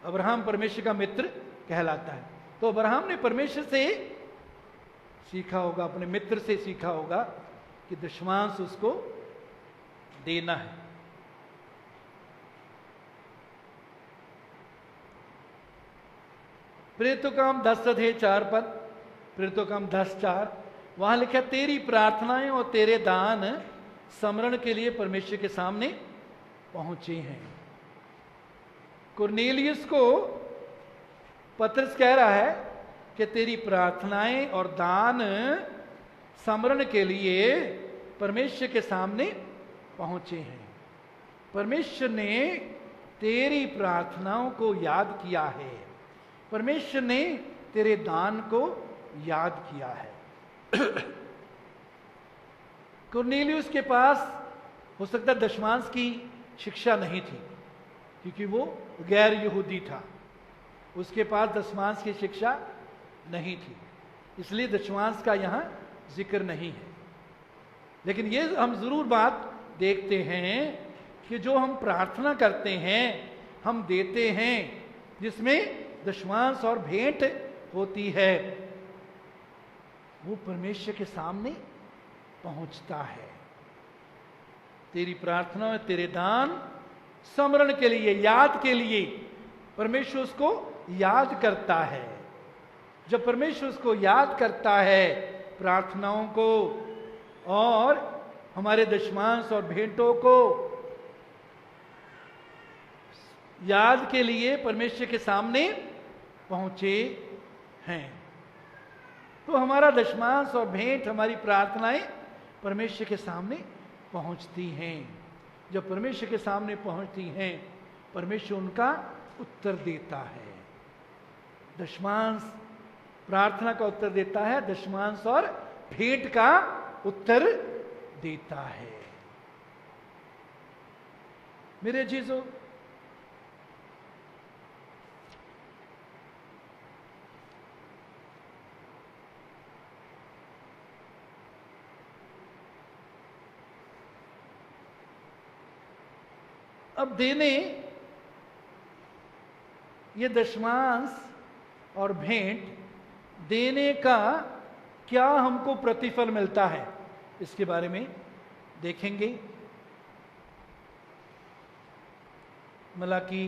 अब्राहम परमेश्वर का मित्र कहलाता है। तो अब्राहम ने परमेश्वर से सीखा होगा, अपने मित्र से सीखा होगा कि दशमांश उसको देना है। प्रेरितों 10 अध्याय 4 पद, प्रेरितों 10:4, वहां लिखा तेरी प्रार्थनाएं और तेरे दान स्मरण के लिए परमेश्वर के सामने पहुंचे हैं। कुरनेलियुस को पत्रस कह रहा है कि तेरी प्रार्थनाएं और दान समरण के लिए परमेश्वर के सामने पहुंचे हैं। परमेश्वर ने तेरी प्रार्थनाओं को याद किया है, परमेश्वर ने तेरे दान को याद किया है। कुरनेलियुस के पास हो सकता है दशमांश की शिक्षा नहीं थी, क्योंकि वो गैर यहूदी था, उसके पास दशमांश की शिक्षा नहीं थी, इसलिए दशमांश का यहां जिक्र नहीं है। लेकिन ये हम जरूर बात देखते हैं कि जो हम प्रार्थना करते हैं, हम देते हैं, जिसमें दशमांश और भेंट होती है, वो परमेश्वर के सामने पहुंचता है। तेरी प्रार्थना में तेरे दान स्मरण के लिए, याद के लिए परमेश्वर उसको याद करता है। जब परमेश्वर उसको याद करता है प्रार्थनाओं को और हमारे दशमांश और भेंटों को याद के लिए परमेश्वर के सामने पहुंचे हैं, तो हमारा दशमांश और भेंट, हमारी प्रार्थनाएं परमेश्वर के सामने पहुंचती हैं। जब परमेश्वर के सामने पहुंचती हैं, परमेश्वर उनका उत्तर देता है। दशमांश प्रार्थना का उत्तर देता है, दशमांश और भेंट का उत्तर देता है। मेरे अजीजों, अब देने, ये दशमांश और भेंट देने का क्या हमको प्रतिफल मिलता है, इसके बारे में देखेंगे। मलाकी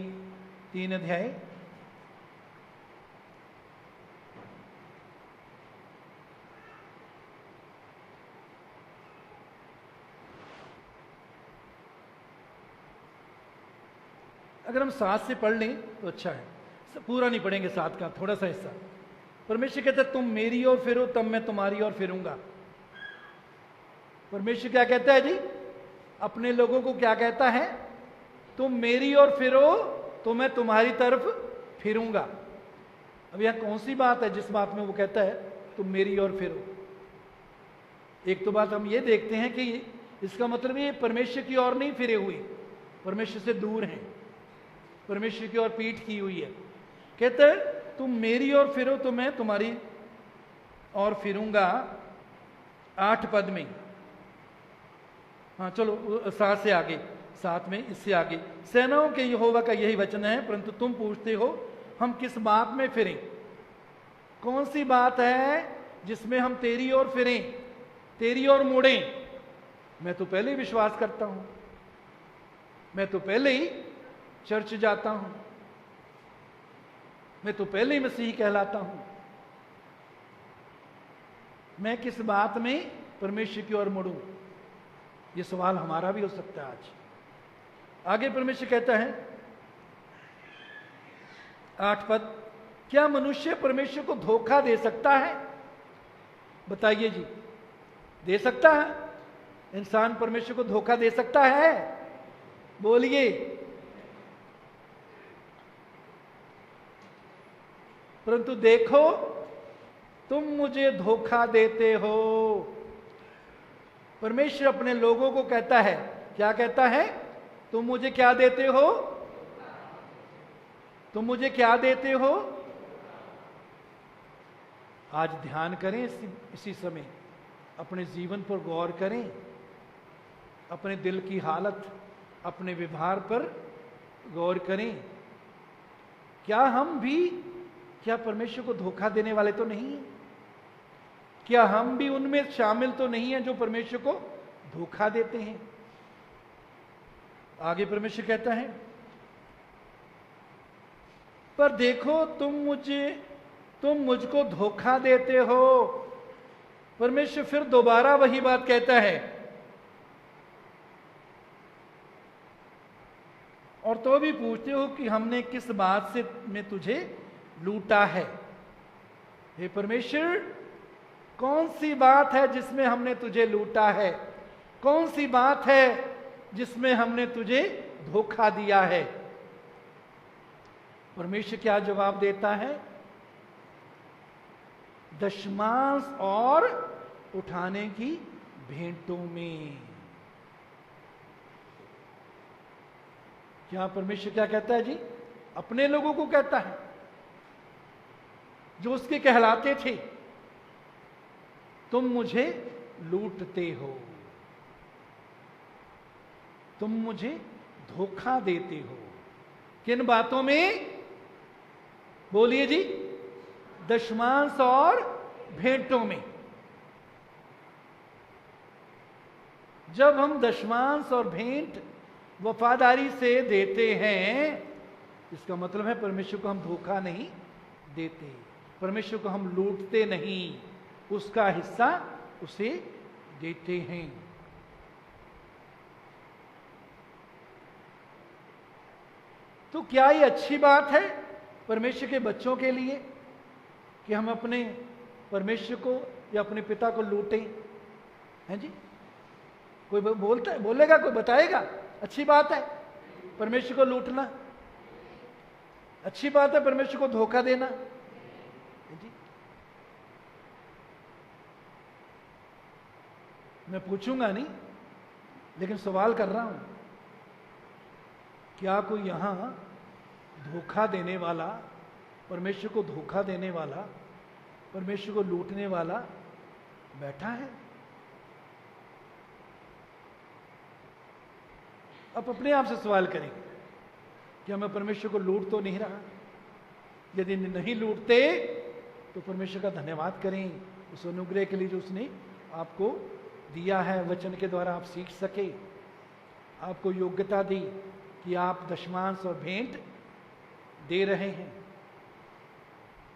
3 अध्याय अगर हम 7 से पढ़ लें तो अच्छा है, पूरा नहीं पढ़ेंगे 7 का, थोड़ा सा हिस्सा। परमेश्वर कहता है तुम मेरी ओर फिरो तब मैं तुम्हारी ओर फिरूंगा। परमेश्वर क्या कहता है जी? अपने लोगों को क्या कहता है? तुम मेरी ओर फिरो तो मैं तुम्हारी तरफ फिरूंगा। अब यहां कौन सी बात है जिस बात में वो कहता है तुम मेरी ओर फिरो? एक तो बात हम ये देखते हैं कि इसका मतलब ये परमेश्वर की ओर नहीं फिरे हुए, परमेश्वर से दूर हैं, परमेश्वर की ओर पीठ की हुई है। कहते हैं तुम मेरी ओर फिरो तो मैं तुम्हारी ओर फिरूंगा। 8 पद में, हाँ चलो 7 से आगे, 7 में इससे आगे, सेनाओं के यहोवा का यही वचन है, परंतु तुम पूछते हो हम किस बात में फिरें? कौन सी बात है जिसमें हम तेरी ओर फिरें, तेरी ओर मुड़ें? मैं तो पहले ही विश्वास करता हूं, मैं तो पहले ही चर्च जाता हूं, मैं तो पहले ही मसीही कहलाता हूं, मैं किस बात में परमेश्वर की ओर मुड़ूं? ये सवाल हमारा भी हो सकता है आज। आगे परमेश्वर कहता है 8 पद, क्या मनुष्य परमेश्वर को धोखा दे सकता है? बताइए जी, दे सकता है? इंसान परमेश्वर को धोखा दे सकता है? बोलिए। परंतु देखो तुम मुझे धोखा देते हो। परमेश्वर अपने लोगों को कहता है, क्या कहता है? तुम मुझे क्या देते हो? तुम मुझे क्या देते हो? आज ध्यान करें, इसी समय अपने जीवन पर गौर करें, अपने दिल की हालत, अपने व्यवहार पर गौर करें। क्या परमेश्वर को धोखा देने वाले तो नहीं है? क्या हम भी उनमें शामिल तो नहीं है जो परमेश्वर को धोखा देते हैं? आगे परमेश्वर कहता है, पर देखो तुम मुझको धोखा देते हो। परमेश्वर फिर दोबारा वही बात कहता है, और तो भी पूछते हो कि हमने किस बात से में तुझे लूटा है। हे परमेश्वर, कौन सी बात है जिसमें हमने तुझे लूटा है? कौन सी बात है जिसमें हमने तुझे धोखा दिया है? परमेश्वर क्या जवाब देता है? दशमांश और उठाने की भेंटों में। क्या परमेश्वर क्या कहता है जी? अपने लोगों को कहता है जो उसके कहलाते थे, तुम मुझे लूटते हो, तुम मुझे धोखा देते हो। किन बातों में? बोलिए जी। दशमांश और भेंटों में। जब हम दशमांश और भेंट वफादारी से देते हैं, इसका मतलब है परमेश्वर को हम धोखा नहीं देते, परमेश्वर को हम लूटते नहीं, उसका हिस्सा उसे देते हैं। तो क्या ये अच्छी बात है परमेश्वर के बच्चों के लिए कि हम अपने परमेश्वर को या अपने पिता को लूटें? हैं जी? कोई बोलता है, बोलेगा, कोई बताएगा? अच्छी बात है परमेश्वर को लूटना? अच्छी बात है परमेश्वर को धोखा देना? जी? मैं पूछूंगा नहीं, लेकिन सवाल कर रहा हूं, क्या कोई यहां धोखा देने वाला, परमेश्वर को धोखा देने वाला, परमेश्वर को लूटने वाला बैठा है? अब अपने आप से सवाल करें, क्या मैं परमेश्वर को लूट तो नहीं रहा? यदि नहीं लूटते तो परमेश्वर का धन्यवाद करें उस अनुग्रह के लिए जो उसने आपको दिया है, वचन के द्वारा आप सीख सके, आपको योग्यता दी कि आप दशमांश और भेंट दे रहे हैं।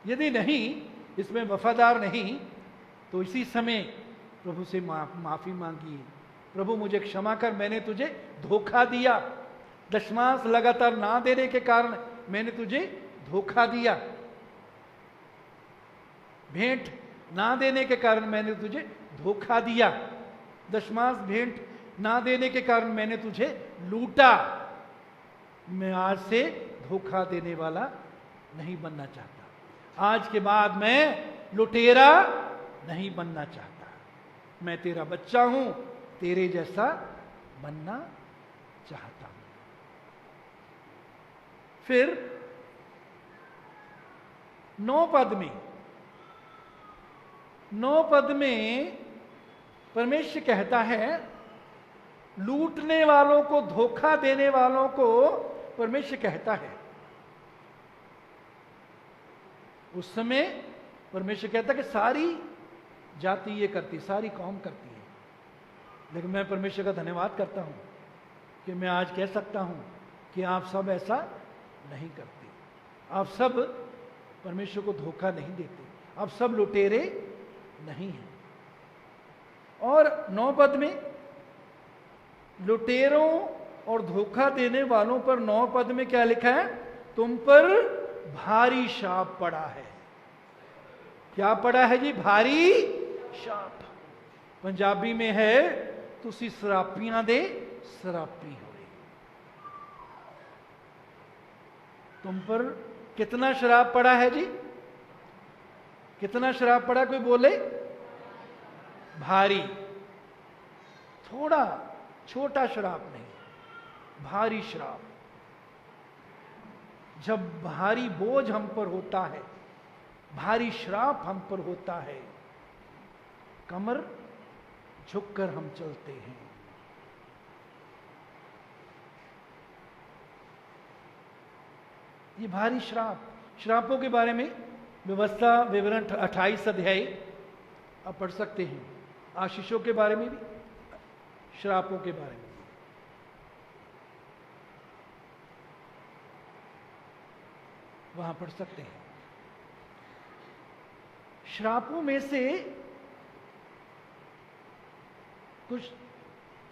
यदि नहीं, इसमें वफादार नहीं, तो इसी समय प्रभु से माफी मांगिए। प्रभु मुझे क्षमा कर, मैंने तुझे धोखा दिया, दशमांश लगातार ना देने के कारण मैंने तुझे धोखा दिया, भेंट ना देने के कारण मैंने तुझे धोखा दिया, दशमांश भेंट ना देने के कारण मैंने तुझे लूटा। मैं आज से धोखा देने वाला नहीं बनना चाहता, आज के बाद मैं लुटेरा नहीं बनना चाहता, मैं तेरा बच्चा हूं, तेरे जैसा बनना चाहता हूं। फिर 9 पद में परमेश्वर कहता है, लूटने वालों को, धोखा देने वालों को परमेश्वर कहता है, उस समय परमेश्वर कहता है कि सारी जाति ये करती, सारी कौम करती है, लेकिन मैं परमेश्वर का धन्यवाद करता हूं कि मैं आज कह सकता हूं कि आप सब ऐसा नहीं करते, आप सब परमेश्वर को धोखा नहीं देते, आप सब लुटेरे नहीं हैं। और 9 पद में लुटेरों और धोखा देने वालों पर 9 पद में क्या लिखा है? तुम पर भारी शाप पड़ा है। क्या पड़ा है जी? भारी शाप। पंजाबी में है, तुसी सरापियां दे सरापी होए। तुम पर कितना शराब पड़ा है जी? कितना शराब पड़ा? कोई बोले? भारी। थोड़ा छोटा शराब नहीं, भारी शराब। जब भारी बोझ हम पर होता है, भारी श्राप हम पर होता है, कमर झुककर हम चलते हैं। ये भारी श्राप, श्रापों के बारे में व्यवस्था विवरण 28 अध्याय आप पढ़ सकते हैं। आशीषों के बारे में भी, श्रापों के बारे में वहां पढ़ सकते हैं। श्रापों में से कुछ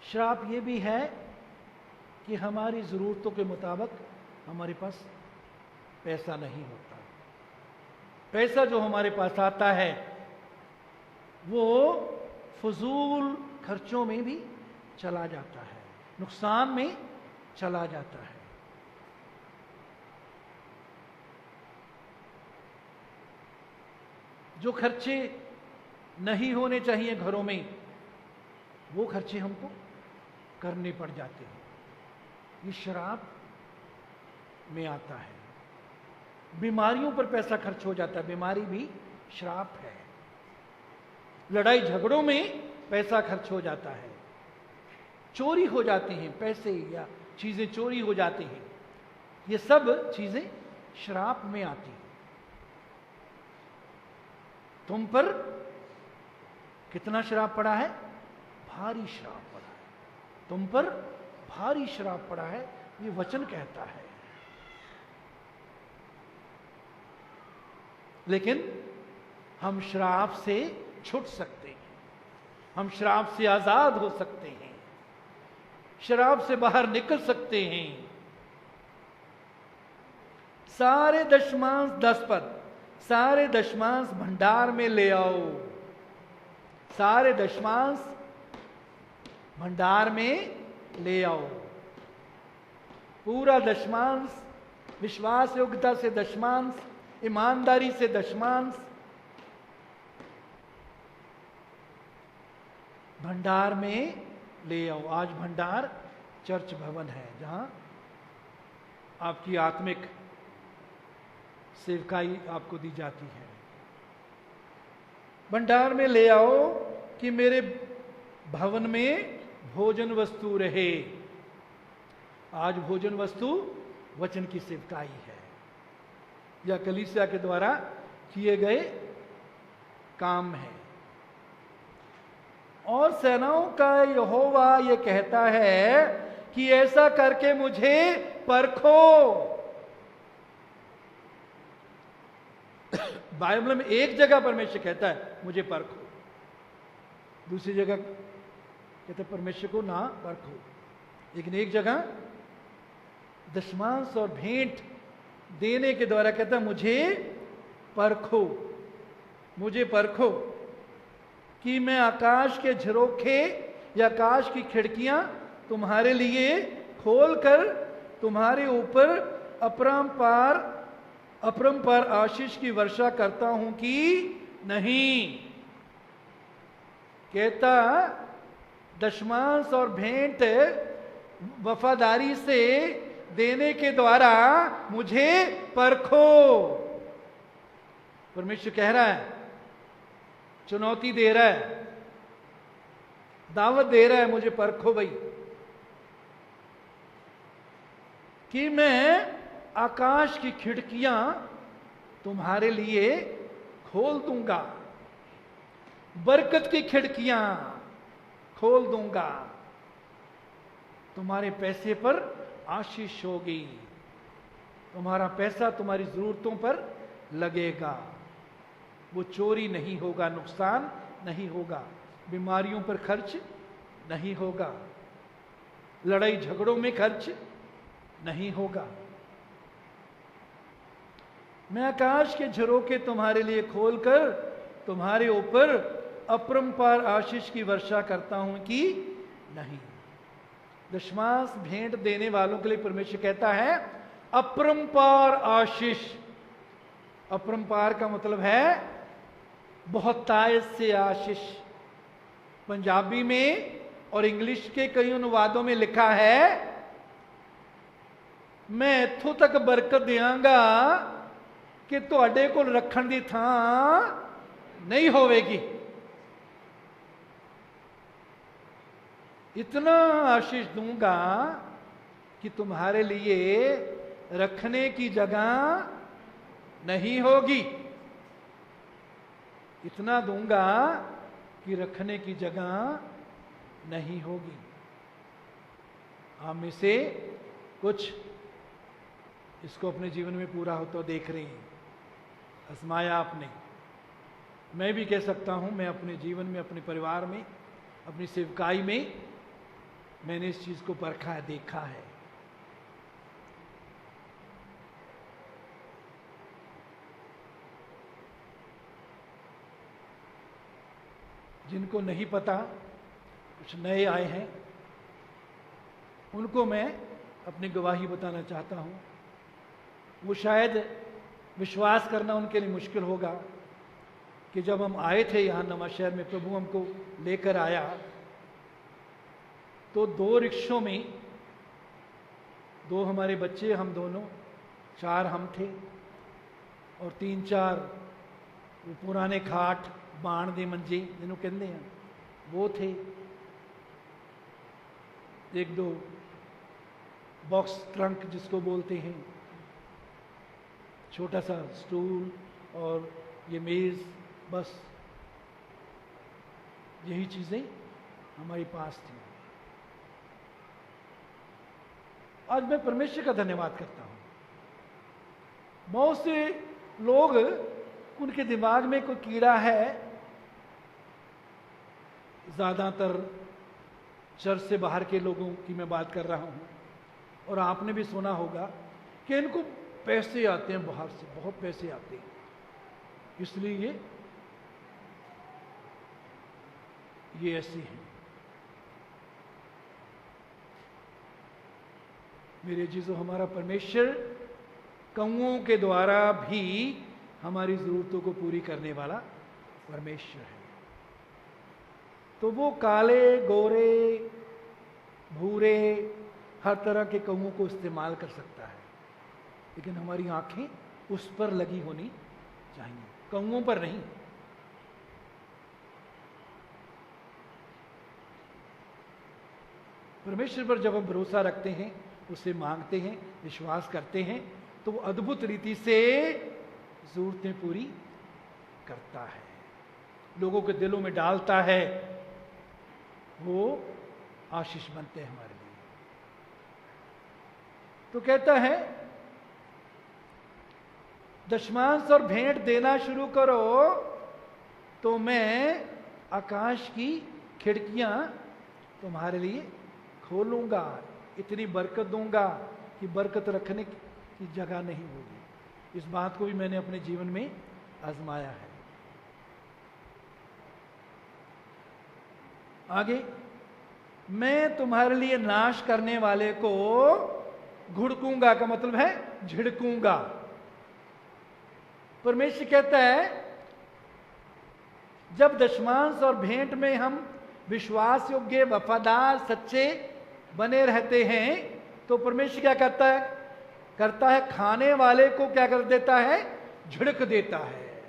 श्राप ये भी है कि हमारी जरूरतों के मुताबिक हमारे पास पैसा नहीं होता। पैसा जो हमारे पास आता है वो फजूल खर्चों में भी चला जाता है, नुकसान में चला जाता है। जो खर्चे नहीं होने चाहिए घरों में, वो खर्चे हमको करने पड़ जाते हैं। ये शराब में आता है। बीमारियों पर पैसा खर्च हो जाता है, बीमारी भी श्राप है। लड़ाई झगड़ों में पैसा खर्च हो जाता है, चोरी हो जाते हैं पैसे या चीजें चोरी हो जाती हैं, ये सब चीजें श्राप में आती हैं। तुम पर कितना श्राप पड़ा है? भारी श्राप पड़ा है। तुम पर भारी श्राप पड़ा है, ये वचन कहता है। लेकिन हम श्राप से छूट सकते हैं, हम श्राप से आजाद हो सकते हैं, श्राप से बाहर निकल सकते हैं। सारे दशमांश 10 पद, सारे दशमांश भंडार में ले आओ, सारे दशमांश भंडार में ले आओ। पूरा दशमांश, विश्वास योग्यता से दशमांश, ईमानदारी से दशमांश भंडार में ले आओ। आज भंडार चर्च भवन है, जहां आपकी आत्मिक सेवकाई आपको दी जाती है। भंडार में ले आओ कि मेरे भवन में भोजन वस्तु रहे। आज भोजन वस्तु वचन की सेवकाई है, या कलीसिया के द्वारा किए गए काम है। और सेनाओं का यहोवा ये कहता है कि ऐसा करके मुझे परखो। बाइबल में एक जगह परमेश्वर कहता है मुझे परखो, दूसरी जगह कहते परमेश्वर को ना परखो। लेकिन एक जगह दशमांश और भेंट देने के द्वारा कहता है मुझे परखो, मुझे परखो कि मैं आकाश के झरोखे या आकाश की खिड़कियां तुम्हारे लिए खोलकर तुम्हारे ऊपर अपरंपार आशीष की वर्षा करता हूं कि नहीं। कहता दशमांश और भेंट वफादारी से देने के द्वारा मुझे परखो। परमेश्वर कह रहा है, चुनौती दे रहा है, दावत दे रहा है, मुझे परखो भाई, कि मैं आकाश की खिड़कियां तुम्हारे लिए खोल दूंगा, बरकत की खिड़कियां खोल दूंगा, तुम्हारे पैसे पर आशीष होगी, तुम्हारा पैसा तुम्हारी जरूरतों पर लगेगा, वो चोरी नहीं होगा, नुकसान नहीं होगा, बीमारियों पर खर्च नहीं होगा, लड़ाई झगड़ों में खर्च नहीं होगा। मैं आकाश के झरोखे तुम्हारे लिए खोलकर तुम्हारे ऊपर अपरंपार आशीष की वर्षा करता हूं कि नहीं। दशमांश भेंट देने वालों के लिए परमेश्वर कहता है अपरंपार आशीष। अपरंपार का मतलब है बहुतायत से आशीष। पंजाबी में और इंग्लिश के कई अनुवादों में लिखा है मैं इत्थों तक बरकत देंगा कि तुहाडे कोल रखण दी थां नहीं होवेगी। इतना आशीष दूंगा कि तुम्हारे लिए रखने की जगह नहीं होगी। इतना दूंगा कि रखने की जगह नहीं होगी। आप में से कुछ इसको अपने जीवन में पूरा होता देख रहे हैं, आजमाया आपने। मैं भी कह सकता हूं, मैं अपने जीवन में, अपने परिवार में, अपनी सेवकाई में मैंने इस चीज को परखा है, देखा है। जिनको नहीं पता, कुछ नए आए हैं, उनको मैं अपनी गवाही बताना चाहता हूँ। वो शायद विश्वास करना उनके लिए मुश्किल होगा कि जब हम आए थे यहाँ नवांशहर में, प्रभु हमको लेकर आया, तो 2 रिक्शों में 2 हमारे बच्चे, हम दोनों, 4 हम थे, और 3-4 वो पुराने खाट बाण दे मंजे जिन्हों कहते हैं वो थे, 1-2 बॉक्स ट्रंक जिसको बोलते हैं, छोटा सा स्टूल और ये मेज, बस यही चीजें हमारे पास थी। आज मैं परमेश्वर का धन्यवाद करता हूं। बहुत से लोग, उनके दिमाग में कोई कीड़ा है, ज्यादातर चर्च से बाहर के लोगों की मैं बात कर रहा हूं, और आपने भी सुना होगा कि इनको पैसे आते हैं बाहर से, बहुत पैसे आते हैं, इसलिए ये ऐसे हैं। मेरे जीजो, हमारा परमेश्वर कौओं के द्वारा भी हमारी जरूरतों को पूरी करने वाला परमेश्वर है। तो वो काले, गोरे, भूरे, हर तरह के कौओं को इस्तेमाल कर सकता है, लेकिन हमारी आंखें उस पर लगी होनी चाहिए, कौओं पर नहीं। परमेश्वर पर जब हम भरोसा रखते हैं, उससे मांगते हैं, विश्वास करते हैं, तो वो अद्भुत रीति से जरूरतें पूरी करता है, लोगों के दिलों में डालता है, वो आशीष बनते हैं हमारे लिए। तो कहता है, दशमांश और भेंट देना शुरू करो तो मैं आकाश की खिड़कियां तुम्हारे लिए खोलूंगा, इतनी बरकत दूंगा कि बरकत रखने की जगह नहीं होगी। इस बात को भी मैंने अपने जीवन में आजमाया है। आगे, मैं तुम्हारे लिए नाश करने वाले को घुड़कूंगा, का मतलब है झिड़कूंगा। परमेश्वर कहता है, जब दशमांश और भेंट में हम विश्वास योग्य, वफादार, सच्चे बने रहते हैं, तो परमेश्वर क्या करता है, खाने वाले को क्या कर देता है, झिड़क देता है।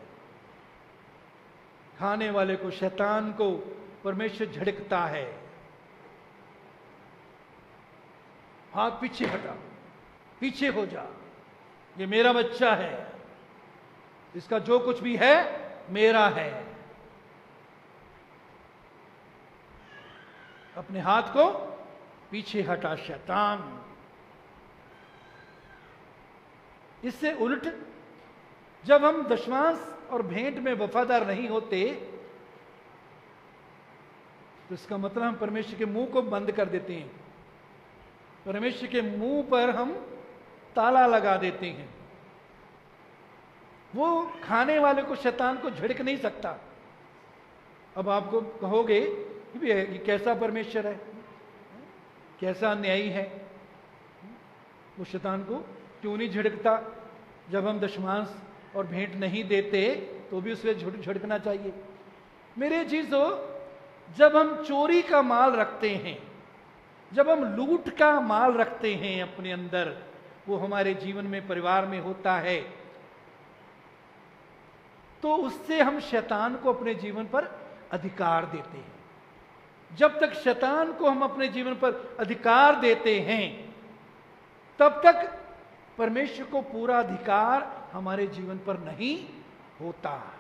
खाने वाले को, शैतान को परमेश्वर झिड़कता है। हाथ पीछे हटा, पीछे हो जा, ये मेरा बच्चा है, इसका जो कुछ भी है मेरा है। अपने हाथ को पीछे हटा शैतान। इससे उल्ट, जब हम दशमांश और भेंट में वफादार नहीं होते, तो इसका मतलब हम परमेश्वर के मुंह को बंद कर देते हैं, परमेश्वर के मुंह पर हम ताला लगा देते हैं। वो खाने वाले को, शैतान को झिड़क नहीं सकता। अब आपको कहोगे कि ये कैसा परमेश्वर है, कैसा न्यायी है, वो शैतान को क्यों नहीं झिड़कता? जब हम दशमांश और भेंट नहीं देते तो भी उसे झिड़कना चाहिए। मेरे चीजों, जब हम चोरी का माल रखते हैं, जब हम लूट का माल रखते हैं अपने अंदर, वो हमारे जीवन में, परिवार में होता है, तो उससे हम शैतान को अपने जीवन पर अधिकार देते हैं। जब तक शैतान को हम अपने जीवन पर अधिकार देते हैं, तब तक परमेश्वर को पूरा अधिकार हमारे जीवन पर नहीं होता।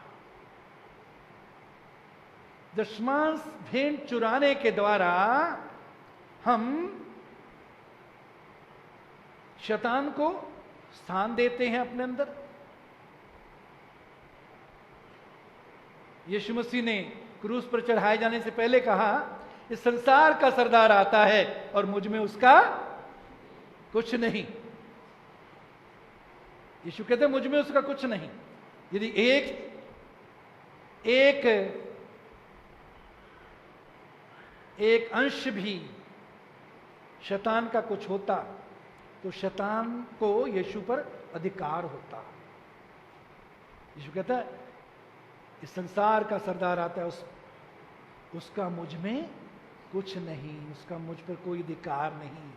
दशमांश भेंट चुराने के द्वारा हम शैतान को स्थान देते हैं अपने अंदर। यीशु मसीह ने क्रूस पर चढ़ाए जाने से पहले कहा, इस संसार का सरदार आता है और मुझ में उसका कुछ नहीं। यीशु कहते हैं, मुझ में उसका कुछ नहीं। यदि एक एक अंश भी शैतान का कुछ होता तो शैतान को यीशु पर अधिकार होता। यीशु कहता है इस संसार का सरदार आता है, उसका मुझ में कुछ नहीं, उसका मुझ पर कोई अधिकार नहीं।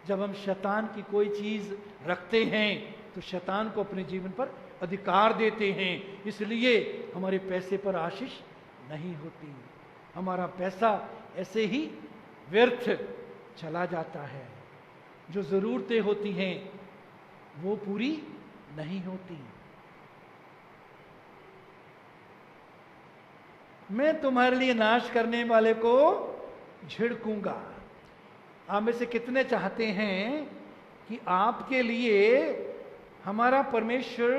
जब हम शैतान की कोई चीज रखते हैं तो शैतान को अपने जीवन पर अधिकार देते हैं। इसलिए हमारे पैसे पर आशीष नहीं होती, हमारा पैसा ऐसे ही व्यर्थ चला जाता है। जो जरूरतें होती हैं वो पूरी नहीं होती। मैं तुम्हारे लिए नाश करने वाले को झिड़कूंगा। आप में से कितने चाहते हैं कि आपके लिए हमारा परमेश्वर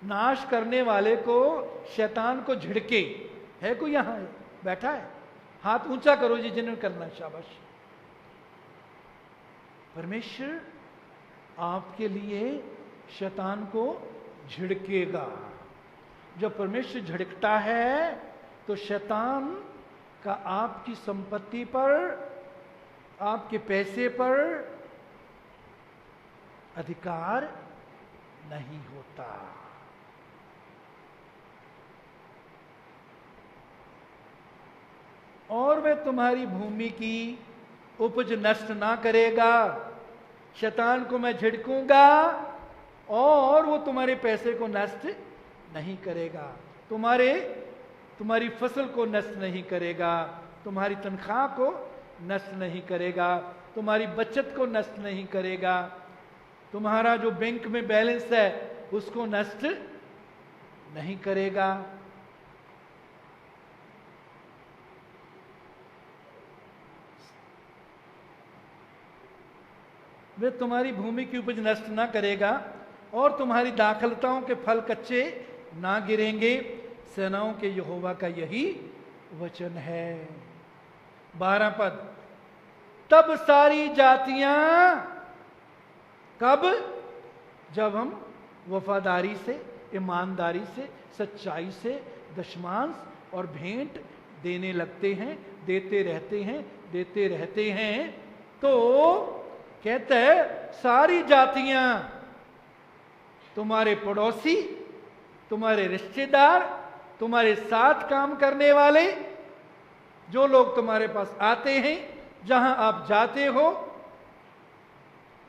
नाश करने वाले को, शैतान को झिड़के? है कोई यहां बैठा है? हाथ ऊंचा करो जी जिन्होंने करना, शाबाश। परमेश्वर आपके लिए शैतान को झिड़केगा। जब परमेश्वर झिड़कता है तो शैतान का आपकी संपत्ति पर, आपके पैसे पर अधिकार नहीं होता। और वह तुम्हारी भूमि की उपज नष्ट ना करेगा। शैतान को मैं झिड़कूंगा और वो तुम्हारे पैसे को नष्ट नहीं करेगा, तुम्हारी फसल को नष्ट नहीं करेगा, तुम्हारी तनख्वाह को नष्ट नहीं करेगा, तुम्हारी बचत को नष्ट नहीं करेगा, तुम्हारा जो बैंक में बैलेंस है उसको नष्ट नहीं करेगा। वे तुम्हारी भूमि की उपज नष्ट ना करेगा और तुम्हारी दाखलताओं के फल कच्चे ना गिरेंगे। सेनाओं के यहोवा का यही वचन है। 12 पद, तब सारी जातियां, कब? जब हम वफादारी से, ईमानदारी से, सच्चाई से दशमांश और भेंट देने लगते हैं, देते रहते हैं, तो कहते हैं सारी जातियां, तुम्हारे पड़ोसी, तुम्हारे रिश्तेदार, तुम्हारे साथ काम करने वाले, जो लोग तुम्हारे पास आते हैं, जहां आप जाते हो,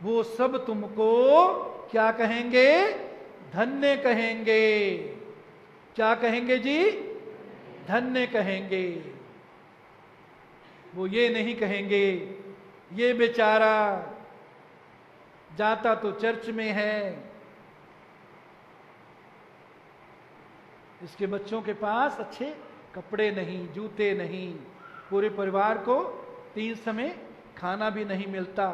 वो सब तुमको क्या कहेंगे? धन्य कहेंगे। क्या कहेंगे जी? धन्य कहेंगे। वो ये नहीं कहेंगे ये बेचारा जाता तो चर्च में है, इसके बच्चों के पास अच्छे कपड़े नहीं, जूते नहीं, पूरे परिवार को 3 समय खाना भी नहीं मिलता।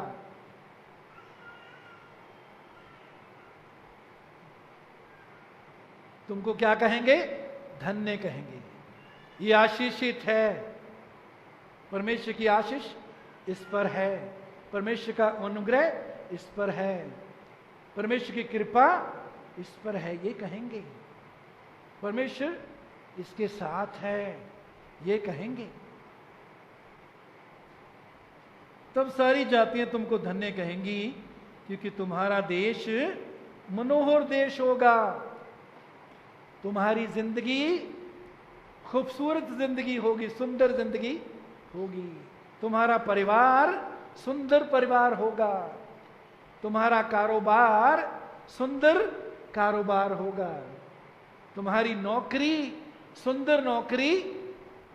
तुमको क्या कहेंगे? धन्य कहेंगे। ये आशीषित है। परमेश्वर की आशीष इस पर है, परमेश्वर का अनुग्रह इस पर है, परमेश्वर की कृपा इस पर है, ये कहेंगे। परमेश्वर इसके साथ है, ये कहेंगे। तब सारी जातियां तुमको धन्य कहेंगी, क्योंकि तुम्हारा देश मनोहर देश होगा। तुम्हारी जिंदगी खूबसूरत जिंदगी होगी, सुंदर जिंदगी होगी। तुम्हारा परिवार सुंदर परिवार होगा, तुम्हारा कारोबार सुंदर कारोबार होगा, तुम्हारी नौकरी सुंदर नौकरी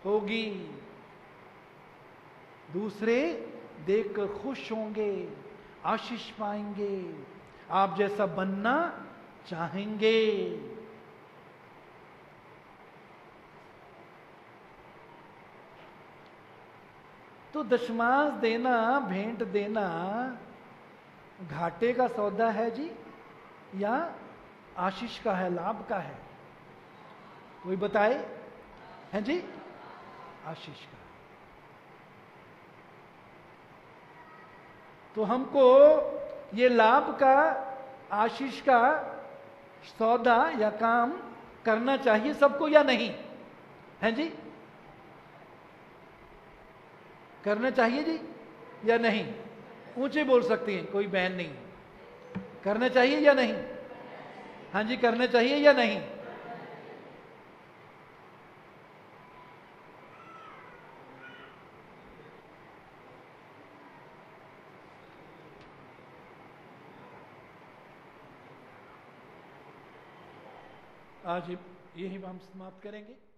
होगी। दूसरे देखकर खुश होंगे, आशीष पाएंगे, आप जैसा बनना चाहेंगे। तो दशमांश देना, भेंट देना घाटे का सौदा है जी या आशीष का है, लाभ का है? कोई बताए? है जी? आशीष का। तो हमको ये लाभ का, आशीष का सौदा या काम करना चाहिए सबको या नहीं? है जी? करना चाहिए जी या नहीं? ऊंचे बोल सकती हैं, कोई बैन नहीं। करना चाहिए या नहीं? हाँ जी, करना चाहिए या नहीं? आज यही हम समाप्त करेंगे।